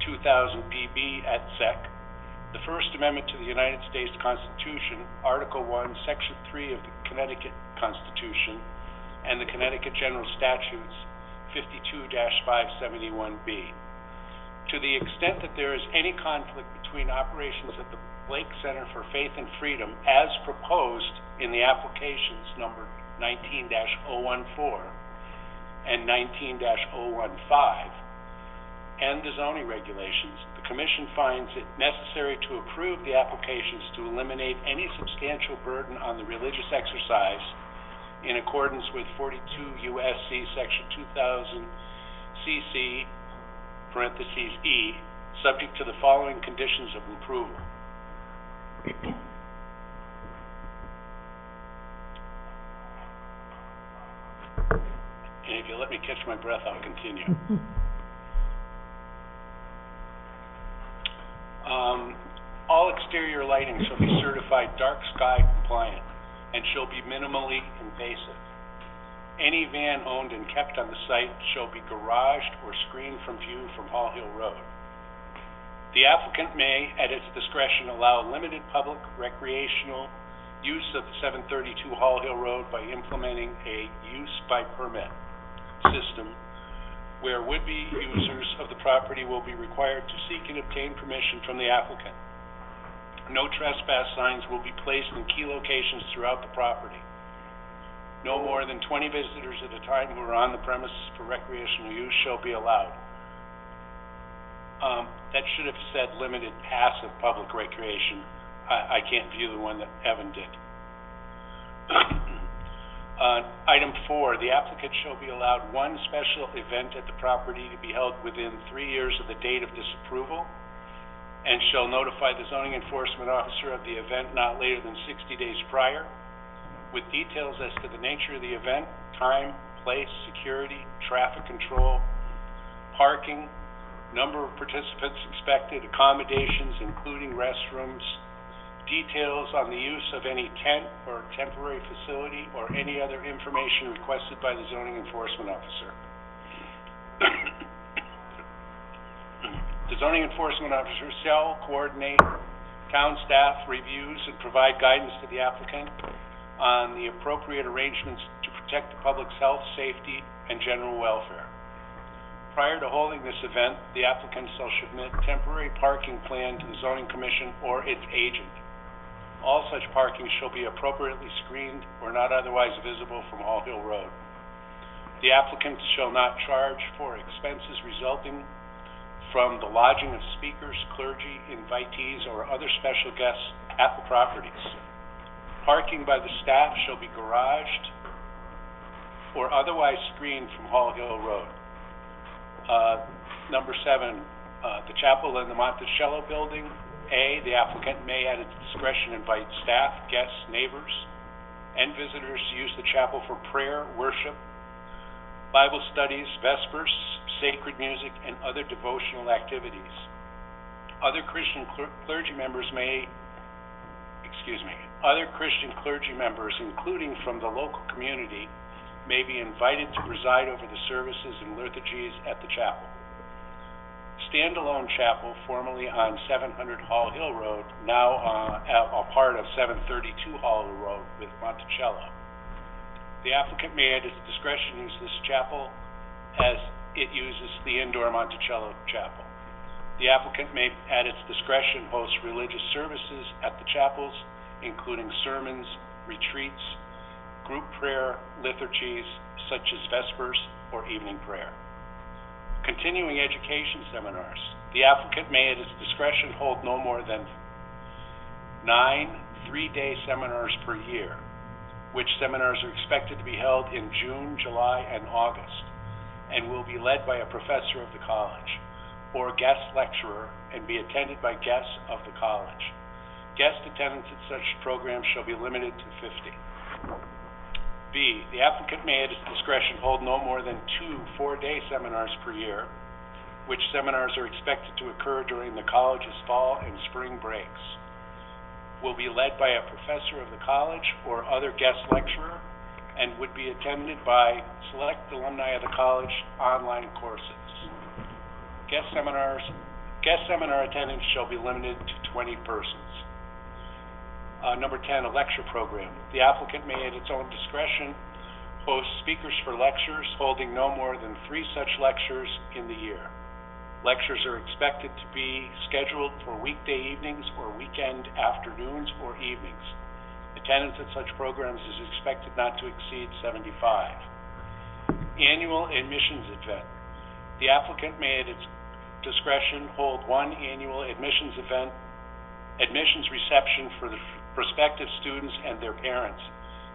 2000 BB et sec. The First Amendment to the United States Constitution, Article 1, Section 3 of the Connecticut Constitution, and the Connecticut General Statutes, 52-571B. To the extent that there is any conflict between operations at the Blake Center for Faith and Freedom as proposed in the applications numbered 19-014 and 19-015 and the zoning regulations, the Commission finds it necessary to approve the applications to eliminate any substantial burden on the religious exercise in accordance with 42 U.S.C. Section 2000 CC parentheses E, subject to the following conditions of approval. And if you let me catch my breath, I'll continue. All exterior lighting shall be certified dark sky compliant and shall be minimally invasive. Any van owned and kept on the site shall be garaged or screened from view from Hall Hill Road. The applicant may, at its discretion, allow limited public recreational use of 732 Hall Hill Road by implementing a use by permit system where would-be users of the property will be required to seek and obtain permission from the applicant. No trespass signs will be placed in key locations throughout the property. No more than 20 visitors at a time who are on the premises for recreational use shall be allowed. That should have said limited passive public recreation. I can't view the one that Evan did. Item 4, the applicant shall be allowed one special event at the property to be held within 3 years of the date of disapproval, and shall notify the zoning enforcement officer of the event not later than 60 days prior, with details as to the nature of the event, time, place, security, traffic control, parking, number of participants expected, accommodations including restrooms, details on the use of any tent or temporary facility or any other information requested by the zoning enforcement officer. The zoning enforcement officer shall coordinate town staff reviews and provide guidance to the applicant on the appropriate arrangements to protect the public's health, safety, and general welfare. Prior to holding this event, the applicant shall submit temporary parking plan to the zoning commission or its agent. All such parking shall be appropriately screened or not otherwise visible from Hall Hill Road. The applicant shall not charge for expenses resulting from the lodging of speakers, clergy, invitees, or other special guests at the properties. Parking by the staff shall be garaged or otherwise screened from Hall Hill Road. Number 7, the chapel in the Monticello building. A, the applicant may at its discretion invite staff, guests, neighbors, and visitors to use the chapel for prayer, worship, Bible studies, vespers, sacred music, and other devotional activities. Other Christian clergy members, including from the local community, may be invited to preside over the services and liturgies at the chapel. Standalone chapel, formerly on 700 Hall Hill Road, now a part of 732 Hall Hill Road with Monticello. The applicant may at its discretion use this chapel as it uses the indoor Monticello chapel. The applicant may at its discretion host religious services at the chapels, including sermons, retreats, group prayer, liturgies, such as vespers or evening prayer. Continuing education seminars. The applicant may at its discretion hold no more than 9 3-day seminars per year, which seminars are expected to be held in June, July, and August, and will be led by a professor of the college or guest lecturer and be attended by guests of the college. Guest attendance at such programs shall be limited to 50. B, the applicant may at its discretion hold no more than 2 4-day seminars per year, which seminars are expected to occur during the college's fall and spring breaks. Will be led by a professor of the college or other guest lecturer and would be attended by select alumni of the college online courses. Guest seminar attendance shall be limited to 20 persons. Number 10, a lecture program. The applicant may at its own discretion host speakers for lectures, holding no more than 3 such lectures in the year. Lectures are expected to be scheduled for weekday evenings or weekend afternoons or evenings. Attendance at such programs is expected not to exceed 75. Annual admissions event. The applicant may at its discretion hold 1 annual admissions reception for the prospective students and their parents.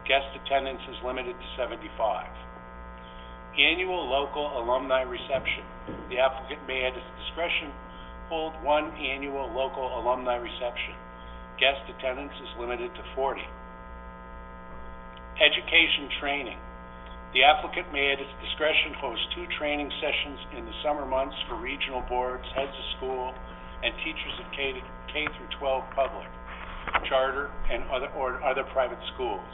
Guest attendance is limited to 75. Annual local alumni reception. The applicant may at its discretion hold 1 annual local alumni reception. Guest attendance is limited to 40. Education training. The applicant may at its discretion host 2 training sessions in the summer months for regional boards, heads of school, and teachers of K through 12 public, charter, and other private schools.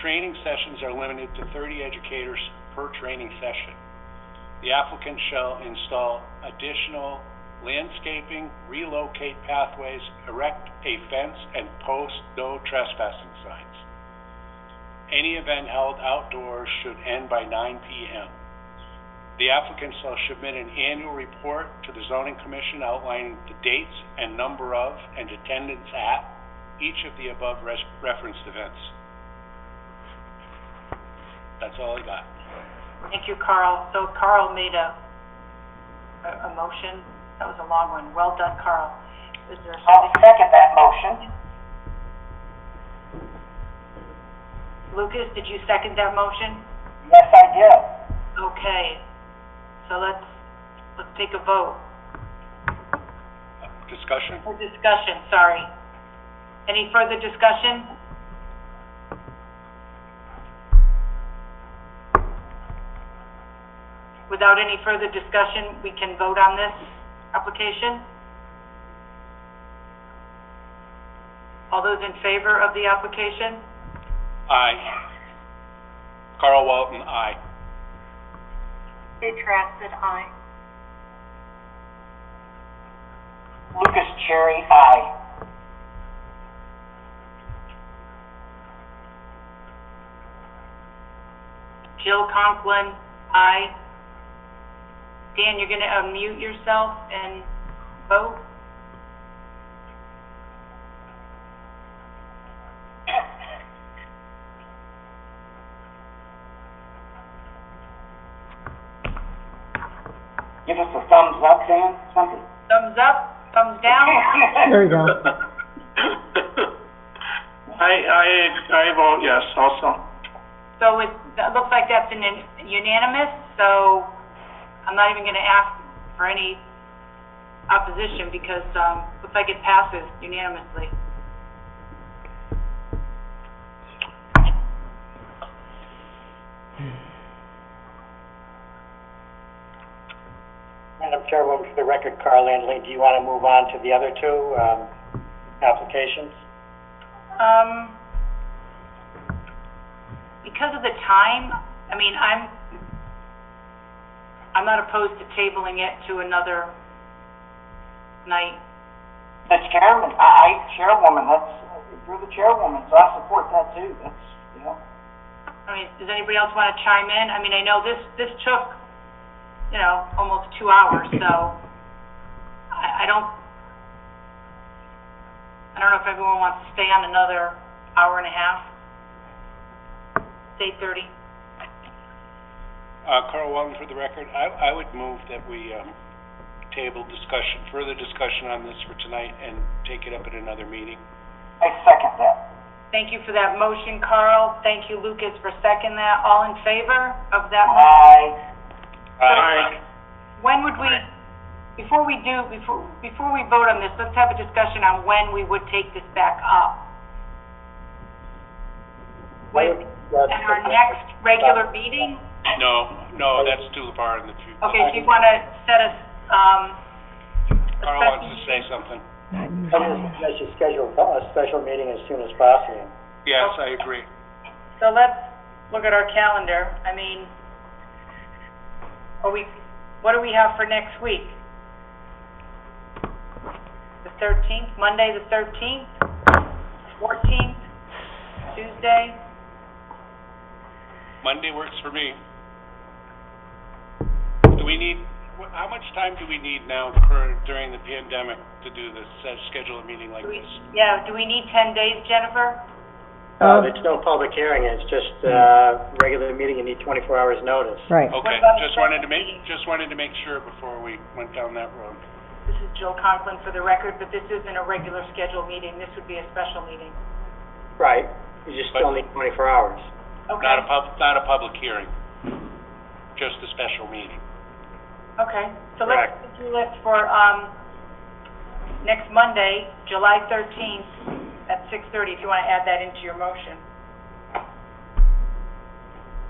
Training sessions are limited to 30 educators per training session. The applicant shall install additional landscaping, relocate pathways, erect a fence, and post no trespassing signs. Any event held outdoors should end by 9 p.m. The applicant shall submit an annual report to the Zoning Commission outlining the dates and number of and attendance at each of the above referenced events. That's all I got. Thank you, Carl. So Carl made a motion. That was a long one. Well done, Carl. Is there I'll something? second that motion. Lucas, did you second that motion? Yes, I did. Okay. So let's take a vote. Discussion? Or discussion, sorry. Any further discussion? Without any further discussion, we can vote on this application? All those in favor of the application? Aye. Carl Walton, aye. Kate Rasted, aye. Lucas Cherry, aye. Jill Conklin, aye. Dan, you're gonna unmute yourself and vote? give us a thumbs up, Dan, something? Thumbs up, thumbs down? There you go. I vote yes also. So it looks like that's unanimous, so I'm not even gonna ask for any opposition because, looks like it passes unanimously. Madam Chairwoman, for the record, Carl Landley, do you want to move on to the other two, applications? Because of the time, I mean, I'm not opposed to tabling it to another night. That's chairwoman, you're the chairwoman, so I support that too, that's, you know. I mean, does anybody else want to chime in? I mean, I know this took, you know, almost 2 hours, so I don't know if everyone wants to stay on another hour and a half. It's 8:30. Carl Walton, for the record, I would move that we, table further discussion on this for tonight and take it up at another meeting. I second that. Thank you for that motion, Carl. Thank you, Lucas, for seconding that. All in favor of that motion? Aye. When would we, before we vote on this, let's have a discussion on when we would take this back up. At our next regular meeting? No, that's too far in the future. Okay, so you wanna set us, Carl wants to say something. I should schedule a special meeting as soon as possible. Yes, I agree. So let's look at our calendar. I mean, what do we have for next week? The 13th, Monday the 13th, 14th, Tuesday? Monday works for me. How much time do we need now during the pandemic to do this, schedule a meeting like this? Yeah, do we need 10 days, Jennifer? It's no public hearing, it's just, regular meeting, you need 24 hours notice. Right. Okay, about just the wanted to second make sure before we went down that road. This is Jill Conklin for the record, but this isn't a regular scheduled meeting. This would be a special meeting. Right, you just still need 24 hours. Okay. Not a public hearing, just a special meeting. Okay, so let's do it for, next Monday, July 13th at 6:30, if you want to add that into your motion.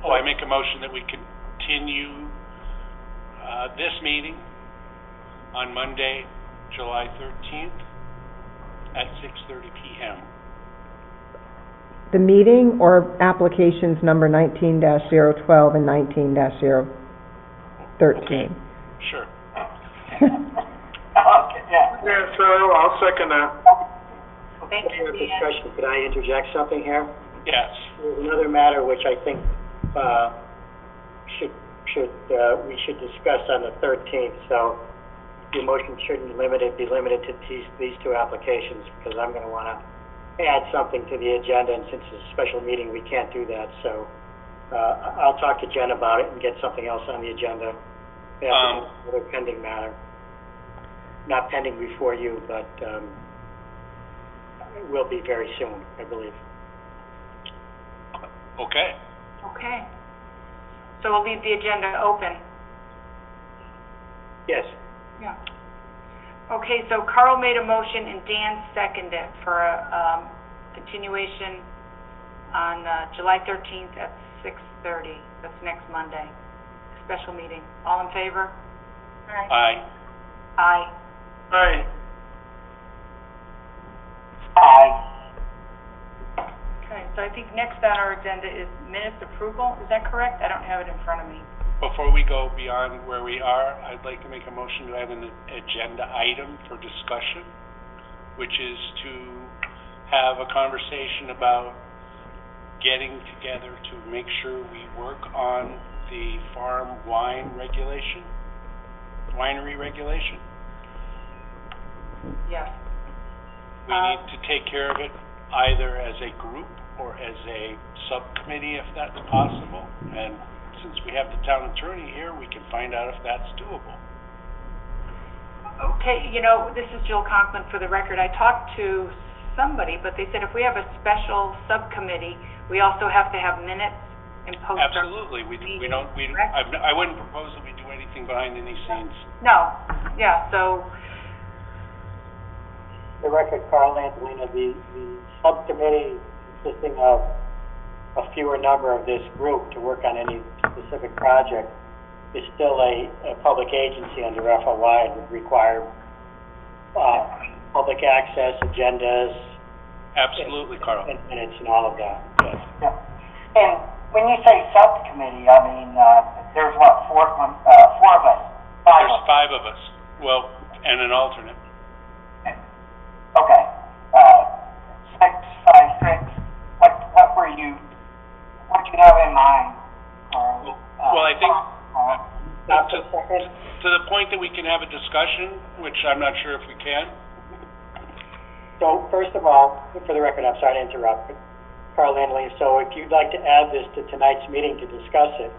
I make a motion that we continue, this meeting on Monday, July 13th at 6:30 p.m. The meeting or applications number 19-012 and 19-013? Sure. Okay, yeah. Yeah, so I'll second that. Thank you, Dan. Discussion, could I interject something here? Yes. There's another matter which I think, we should discuss on the 13th, so your motion shouldn't be limited to these two applications, because I'm gonna wanna add something to the agenda, and since it's a special meeting, we can't do that, so, I'll talk to Jen about it and get something else on the agenda. Another pending matter. Not pending before you, but, it will be very soon, I believe. Okay. Okay. So we'll leave the agenda open. Yes. Yeah. Okay, so Carl made a motion and Dan seconded it for a continuation on July 13th at 6:30. That's next Monday. Special meeting. All in favor? Aye. Aye. Aye. Aye. Okay, so I think next on our agenda is minutes approval. Is that correct? I don't have it in front of me. Before we go beyond where we are, I'd like to make a motion to add an agenda item for discussion, which is to have a conversation about getting together to make sure we work on the farm winery regulation. Yes. We need to take care of it either as a group or as a subcommittee if that's possible. And since we have the town attorney here, we can find out if that's doable. Okay, this is Jill Conklin for the record. I talked to somebody, but they said if we have a special subcommittee, we also have to have minutes and post our Absolutely, correct? I wouldn't propose that we do anything behind any scenes. No, yeah, so, The record, Carl Antolino, the subcommittee consisting of a fewer number of this group to work on any specific project is still a public agency under FOI and would require, public access, agendas. Absolutely, Carl. And minutes and all of that, yes. Yeah. And when you say subcommittee, I mean, there's what, four of us? Five There's of us? 5 of us, well, and an alternate. Okay. 6, 5, 6. What do you have in mind? Well, I think, Not the second, to the point that we can have a discussion, which I'm not sure if we can. so first of all, for the record, I'm sorry to interrupt, but Carl Antolino, so if you'd like to add this to tonight's meeting to discuss it,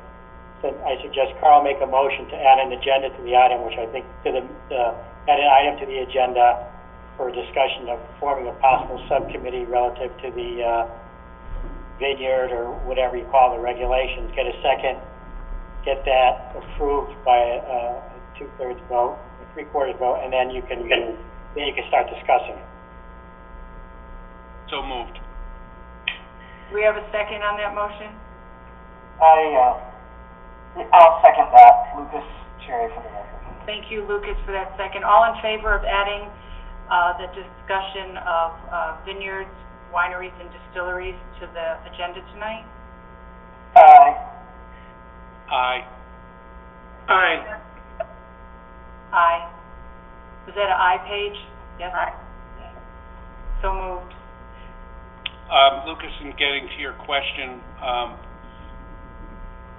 then I suggest Carl make a motion to add an agenda to the item, which I think add an item to the agenda for a discussion of forming a possible subcommittee relative to the vineyard or whatever you call the regulations. Get a second, get that approved by a 2/3 vote, a 3/4 vote, and then you can start discussing it. So moved. we have a second on that motion? I'll second that. Lucas Cherry for the record. Thank you, Lucas, for that second. All in favor of adding, the discussion of, vineyards, wineries, and distilleries to the agenda tonight? Aye. Aye. Aye. Aye. Was that an aye page? Yes? So moved. Lucas, in getting to your question,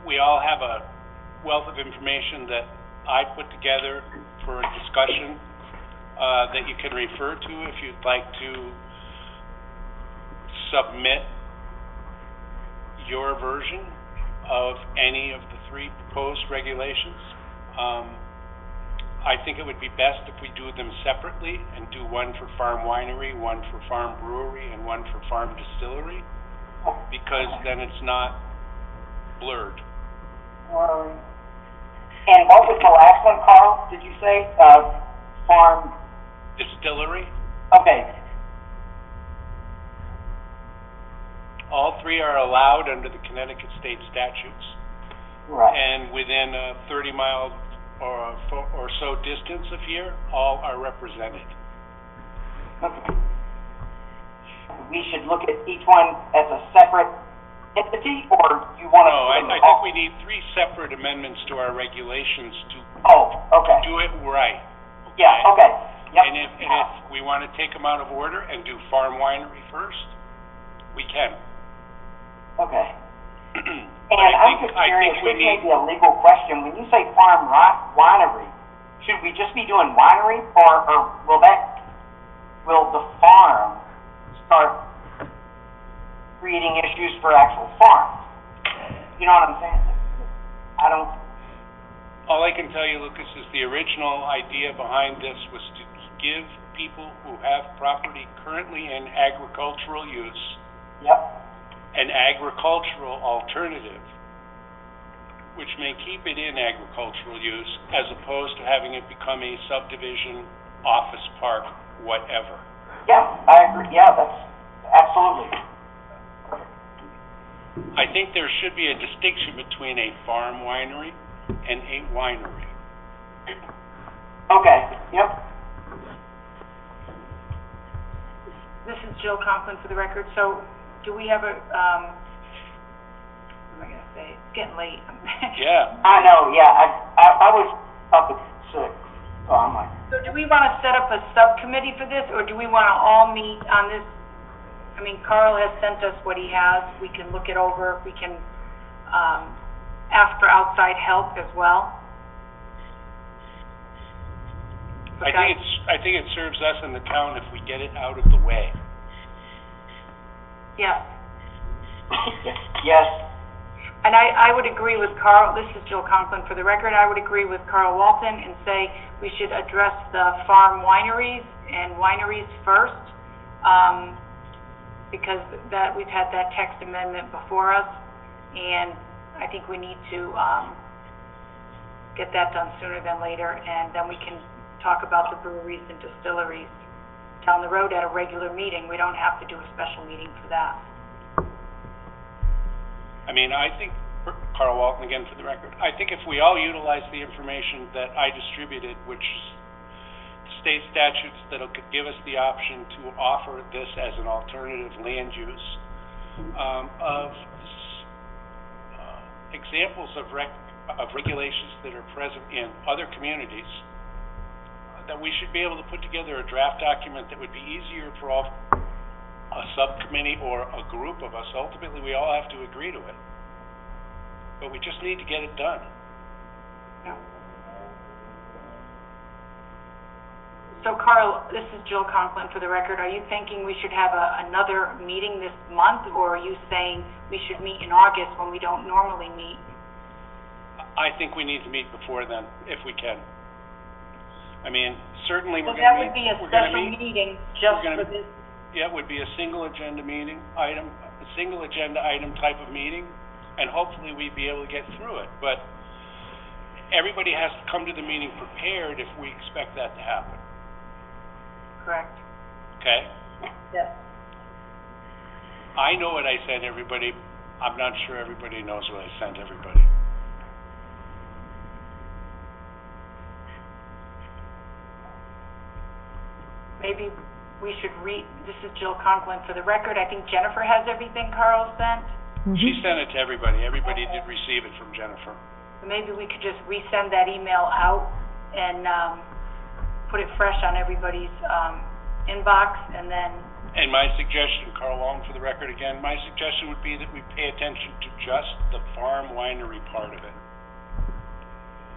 we all have a wealth of information that I put together for a discussion, that you can refer to if you'd like to submit your version of any of the 3 proposed regulations. I think it would be best if we do them separately and do one for farm winery, one for farm brewery, and one for farm distillery, because then it's not blurred. And what was the last one, Carl? Did you say, farm? Distillery, Okay. all 3 are allowed under the Connecticut state statutes, Right. and within a 30-mile or so distance of here, all are represented. Okay. We should look at each one as a separate entity, or you want to? No, I think we need 3 separate amendments to our regulations to Oh, okay. do it right. Yeah, okay. Yep. And if we want to take them out of order and do farm winery first, we can. Okay. But And I'm just curious, we this may need, be a legal question. When you say farm winery, should we just be doing winery, or will the farm start creating issues for actual farms? You know what I'm saying? I don't. all I can tell you, Lucas, is the original idea behind this was to give people who have property currently in agricultural use Yep. an agricultural alternative, which may keep it in agricultural use, as opposed to having it become a subdivision, office park, whatever. Yeah, I agree. Yeah, that's absolutely. I think there should be a distinction between a farm winery and a winery. Okay. Yep. This is Jill Conklin for the record. So, do we have a, what am I gonna say? It's getting late. Yeah. I know. Yeah, I was up at 6, so I'm like. So do we wanna set up a subcommittee for this, or do we wanna all meet on this? I mean, Carl has sent us what he has. We can look it over. We can, ask for outside help as well. I think it serves us in the town if we get it out of the way. Yes. Yes. And I would agree with Carl, this is Jill Conklin for the record, I would agree with Carl Walton and say we should address the farm wineries and wineries first, because we've had that text amendment before us, and I think we need to, get that done sooner than later, and then we can talk about the breweries and distilleries down the road at a regular meeting. We don't have to do a special meeting for that. I mean, I think, Carl Walton again for the record, I think if we all utilize the information that I distributed, which is state statutes that'll give us the option to offer this as an alternative land use, of examples of regulations that are present in other communities, that we should be able to put together a draft document that would be easier for all, a subcommittee or a group of us. Ultimately, we all have to agree to it. But we just need to get it done. Yeah. So Carl, this is Jill Conklin for the record. Are you thinking we should have another meeting this month, or are you saying we should meet in August when we don't normally meet? I think we need to meet before then, if we can. I mean, certainly Well, we're gonna that would meet. be a special meeting just for this. Yeah, it would be a single agenda meeting item, a single agenda item type of meeting, and hopefully we'd be able to get through it. But everybody has to come to the meeting prepared if we expect that to happen. Correct. Okay? Yes. I know what I sent everybody. I'm not sure everybody knows what I sent everybody. Maybe we should this is Jill Conklin for the record. I think Jennifer has everything Carl sent. She sent it to everybody. Everybody did receive it from Jennifer. So maybe we could just resend that email out and, put it fresh on everybody's, inbox, and then... And my suggestion, Carl Walton for the record again, my suggestion would be that we pay attention to just the farm winery part of it.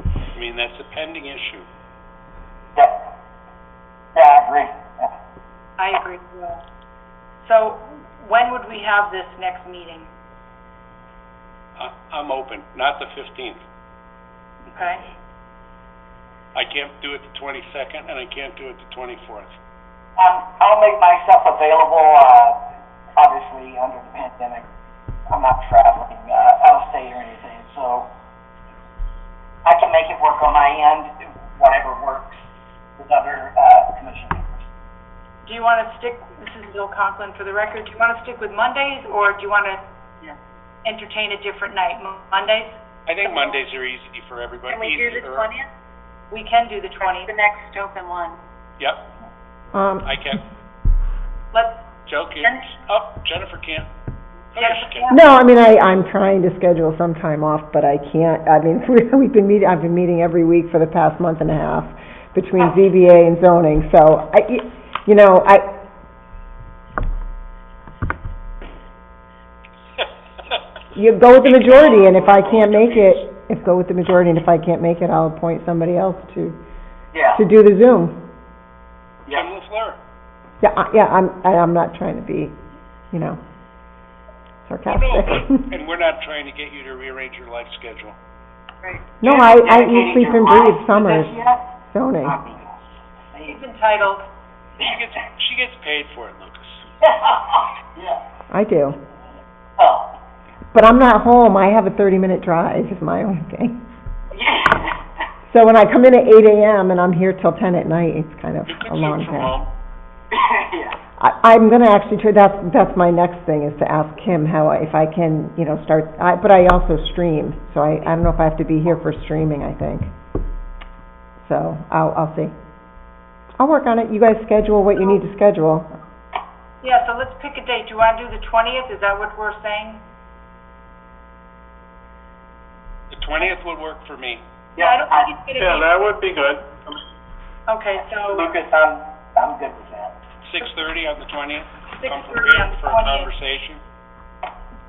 I mean, that's a pending issue. Yeah, I agree. Yeah. I agree as well. So, when would we have this next meeting? I'm open, not the 15th. Okay? I can't do it the 22nd, and I can't do it the 24th. I'll make myself available, obviously, under the pandemic. I'm not traveling, out of state or anything, so I can make it work on my end, whatever works with other, commission members. Do you want to this is Jill Conklin for the record, do you want to stick with Mondays, or do you want to entertain a different night? Mondays? I think Mondays are easy for everybody. Can we do the 20th? We can do the 20th. That's the next open one. Yep, I can. Joe can. Jennifer can't. No, I mean, I'm trying to schedule some time off, but I can't. I mean, I've been meeting every week for the past month and a half between ZBA and zoning, so you go with the majority, and if I can't make it, go with the majority, and if I can't make it, I'll appoint somebody else to do the Zoom. Jim LaFleur. Yeah, I'm not trying to be, sarcastic. And we're not trying to get you to rearrange your life schedule. Right. No, I eat, sleep, and breathe summers, zoning. She's entitled. She gets paid for it, Lucas. Yeah. I do. Oh. But I'm not home, I have a 30-minute drive, is my only thing. Yeah. So when I come in at 8 a.m. and I'm here till 10 at night, it's kind of You could a long Zoom from time. home. Yeah. I'm gonna actually try, that's my next thing, is to ask him if I can, start, but I also stream, so I don't know if I have to be here for streaming, I think. So, I'll see. I'll work on it, you guys schedule what you need to schedule. Yeah, so let's pick a date. Do you want to do the 20th? Is that what we're saying? The 20th would work for me. Yeah, I don't think it's gonna be... Yeah, that would be good. Okay, so... Lucas, I'm good with that. 6:30 on the 20th? 6:30 Come prepared on the for a 20th. conversation?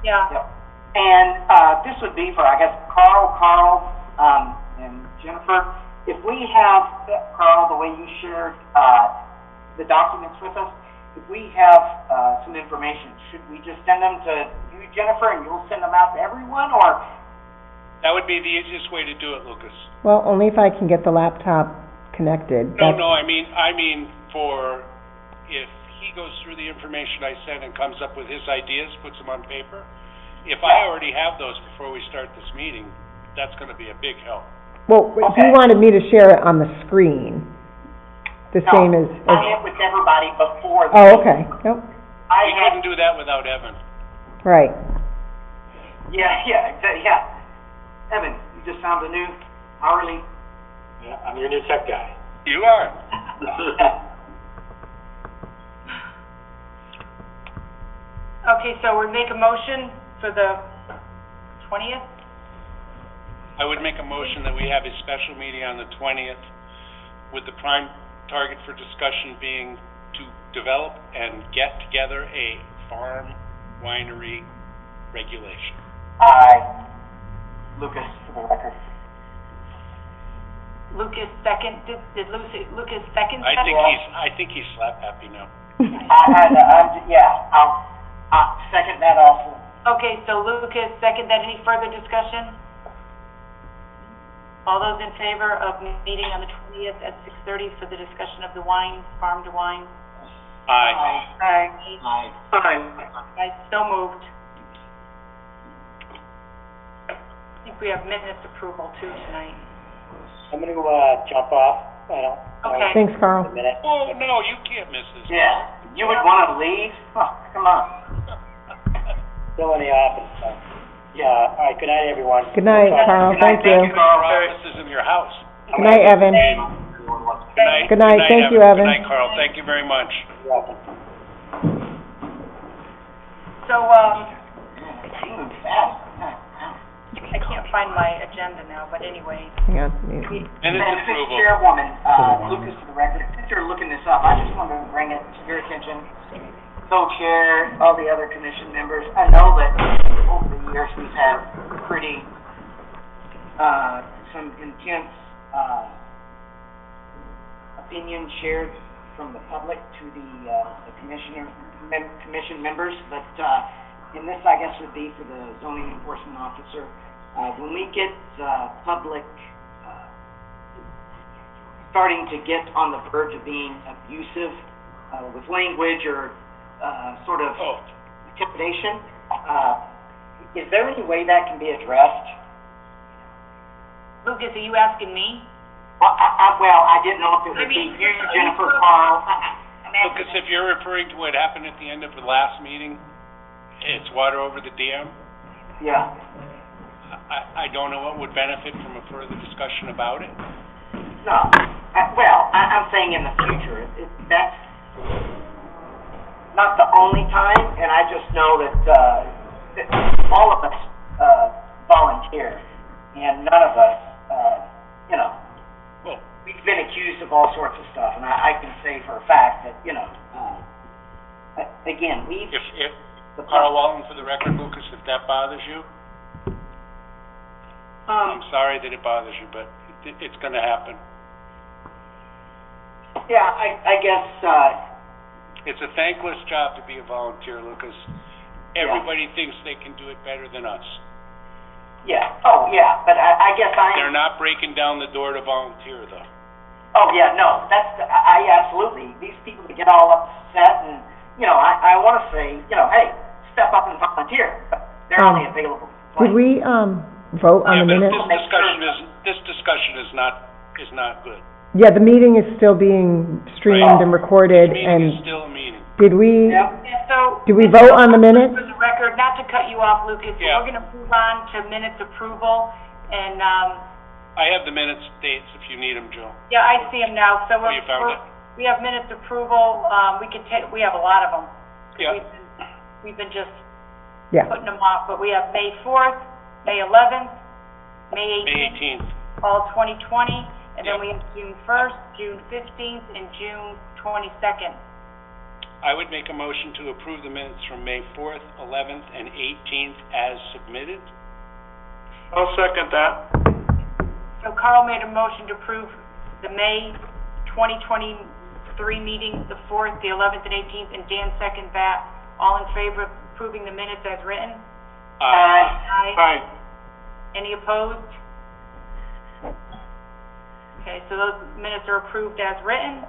Yeah. Yep. And, this would be for, I guess, Carl, and Jennifer. If we have, Carl, the way you shared, the documents with us, if we have, some information, should we just send them to you, Jennifer, and you'll send them out to everyone, or? That would be the easiest way to do it, Lucas. Well, only if I can get the laptop connected. No, I mean, for, if he goes through the information I sent and comes up with his ideas, puts them on paper, if I already have those before we start this meeting, that's gonna be a big help. Well, he wanted me to share it on the screen, the same as... I met with everybody before. Oh, okay, yep, We couldn't do that without Evan. right. Yeah. Evan, you just found a new hourly. Yeah, I'm your new tech guy. You are. Okay, so we make a motion for the 20th? I would make a motion that we have a special meeting on the 20th with the prime target for discussion being to develop and get together a farm winery regulation. Lucas, for the record. Lucas second, did Lucas second? I think he's slap happy now. I'll second that also. Okay, so Lucas second, that any further discussion? All those in favor of meeting on the 20th at 6:30 for the discussion of the wines, farm to wine? Aye. Aye, so moved. I think we have minutes approval too tonight. I'm gonna, jump off, I don't. Okay. Thanks, Carl. A minute. Oh, no, you can't miss this. Yeah, you would wanna leave? Oh, come on. Still in the office, so. Yeah, all right, good night, everyone. Good night, Carl, thank you. Our office is in your house. Good night, Evan. Good night. Good night, thank you, Evan. Good night, Carl, thank you very much. You're welcome. So, You move fast. I can't find my agenda now, but anyway. Hang on, Minutes Madam approval. Chairwoman, Lucas, for the record, since you're looking this up, I just wanted to bring it to your attention. Co-chair, all the other commission members, I know that over the years we've had pretty, some intense, opinions shared from the public to the commission members, but, and this, I guess, would be for the zoning enforcement officer. When we get, public, starting to get on the verge of being abusive, with language or, sort of intimidation, is there any way that can be addressed? Lucas, are you asking me? Well, I didn't know if it would be you, Jennifer, Carl. Lucas, if you're referring to what happened at the end of the last meeting, it's water over the dam. Yeah. I don't know what would benefit from a further discussion about it. No, I'm saying in the future, that's not the only time, and I just know that, all of us, volunteer, and none of us, Well, we've been accused of all sorts of stuff, and I can say for a fact that, again, if Carl Walton, for the record, Lucas, if that bothers you, I'm sorry that it bothers you, but it's gonna happen. Yeah, I guess, It's a thankless job to be a volunteer, Lucas. Everybody thinks they can do it better than us. but I guess They're not breaking down the door to volunteer, though. I absolutely, these people that get all upset and, I wanna say, hey, step up and volunteer, but they're only available. Did we, vote on the Yeah, minutes? but this discussion is not good. Yeah, the meeting is still being streamed and recorded, This meeting and is still a meeting. did we, Yeah, so. did we vote on the minutes? For the record, not to cut you off, Lucas, but Yeah. we're gonna move on to minutes approval, and, I have the minutes dates if you need them, Joe. yeah, I see them now, so Oh, you found it? we have minutes approval, we have a lot of them. Yeah. We've been just Yeah, putting them off, but we have May 4th, May 11th, May May 18th, 18th. all 2020, and then Yep. we have June 1st, June 15th, and June 22nd. I would make a motion to approve the minutes from May 4th, 11th, and 18th as submitted. I'll second that. So Carl made a motion to approve the May 2020 three meetings, the 4th, the 11th, and 18th, and Dan seconded that. All in favor of approving the minutes as written? Aye. Aye. Any opposed? Okay, so those minutes are approved as written.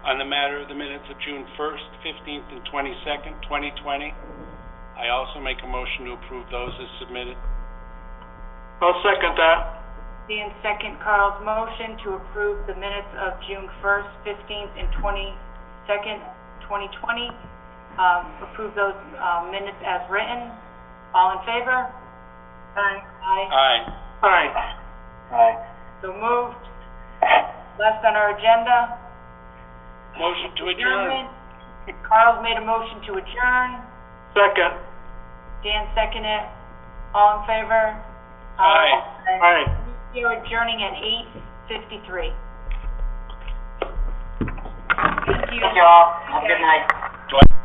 On the matter of the minutes of June 1st, 15th, and 22nd, 2020, I also make a motion to approve those as submitted. I'll second that. Dan second Carl's motion to approve the minutes of June 1st, 15th, and 22nd, 2020. Approve those, minutes as written. All in favor? Aye. Aye. Aye. Aye. Aye. So moved. Last on our agenda. Motion to adjourn. Adjournment. Carl's made a motion to adjourn. Second. Dan seconded. All in favor? Aye. Aye. You're adjourning at 8:53. Thank you. Thank you all. Have a good night. Do I-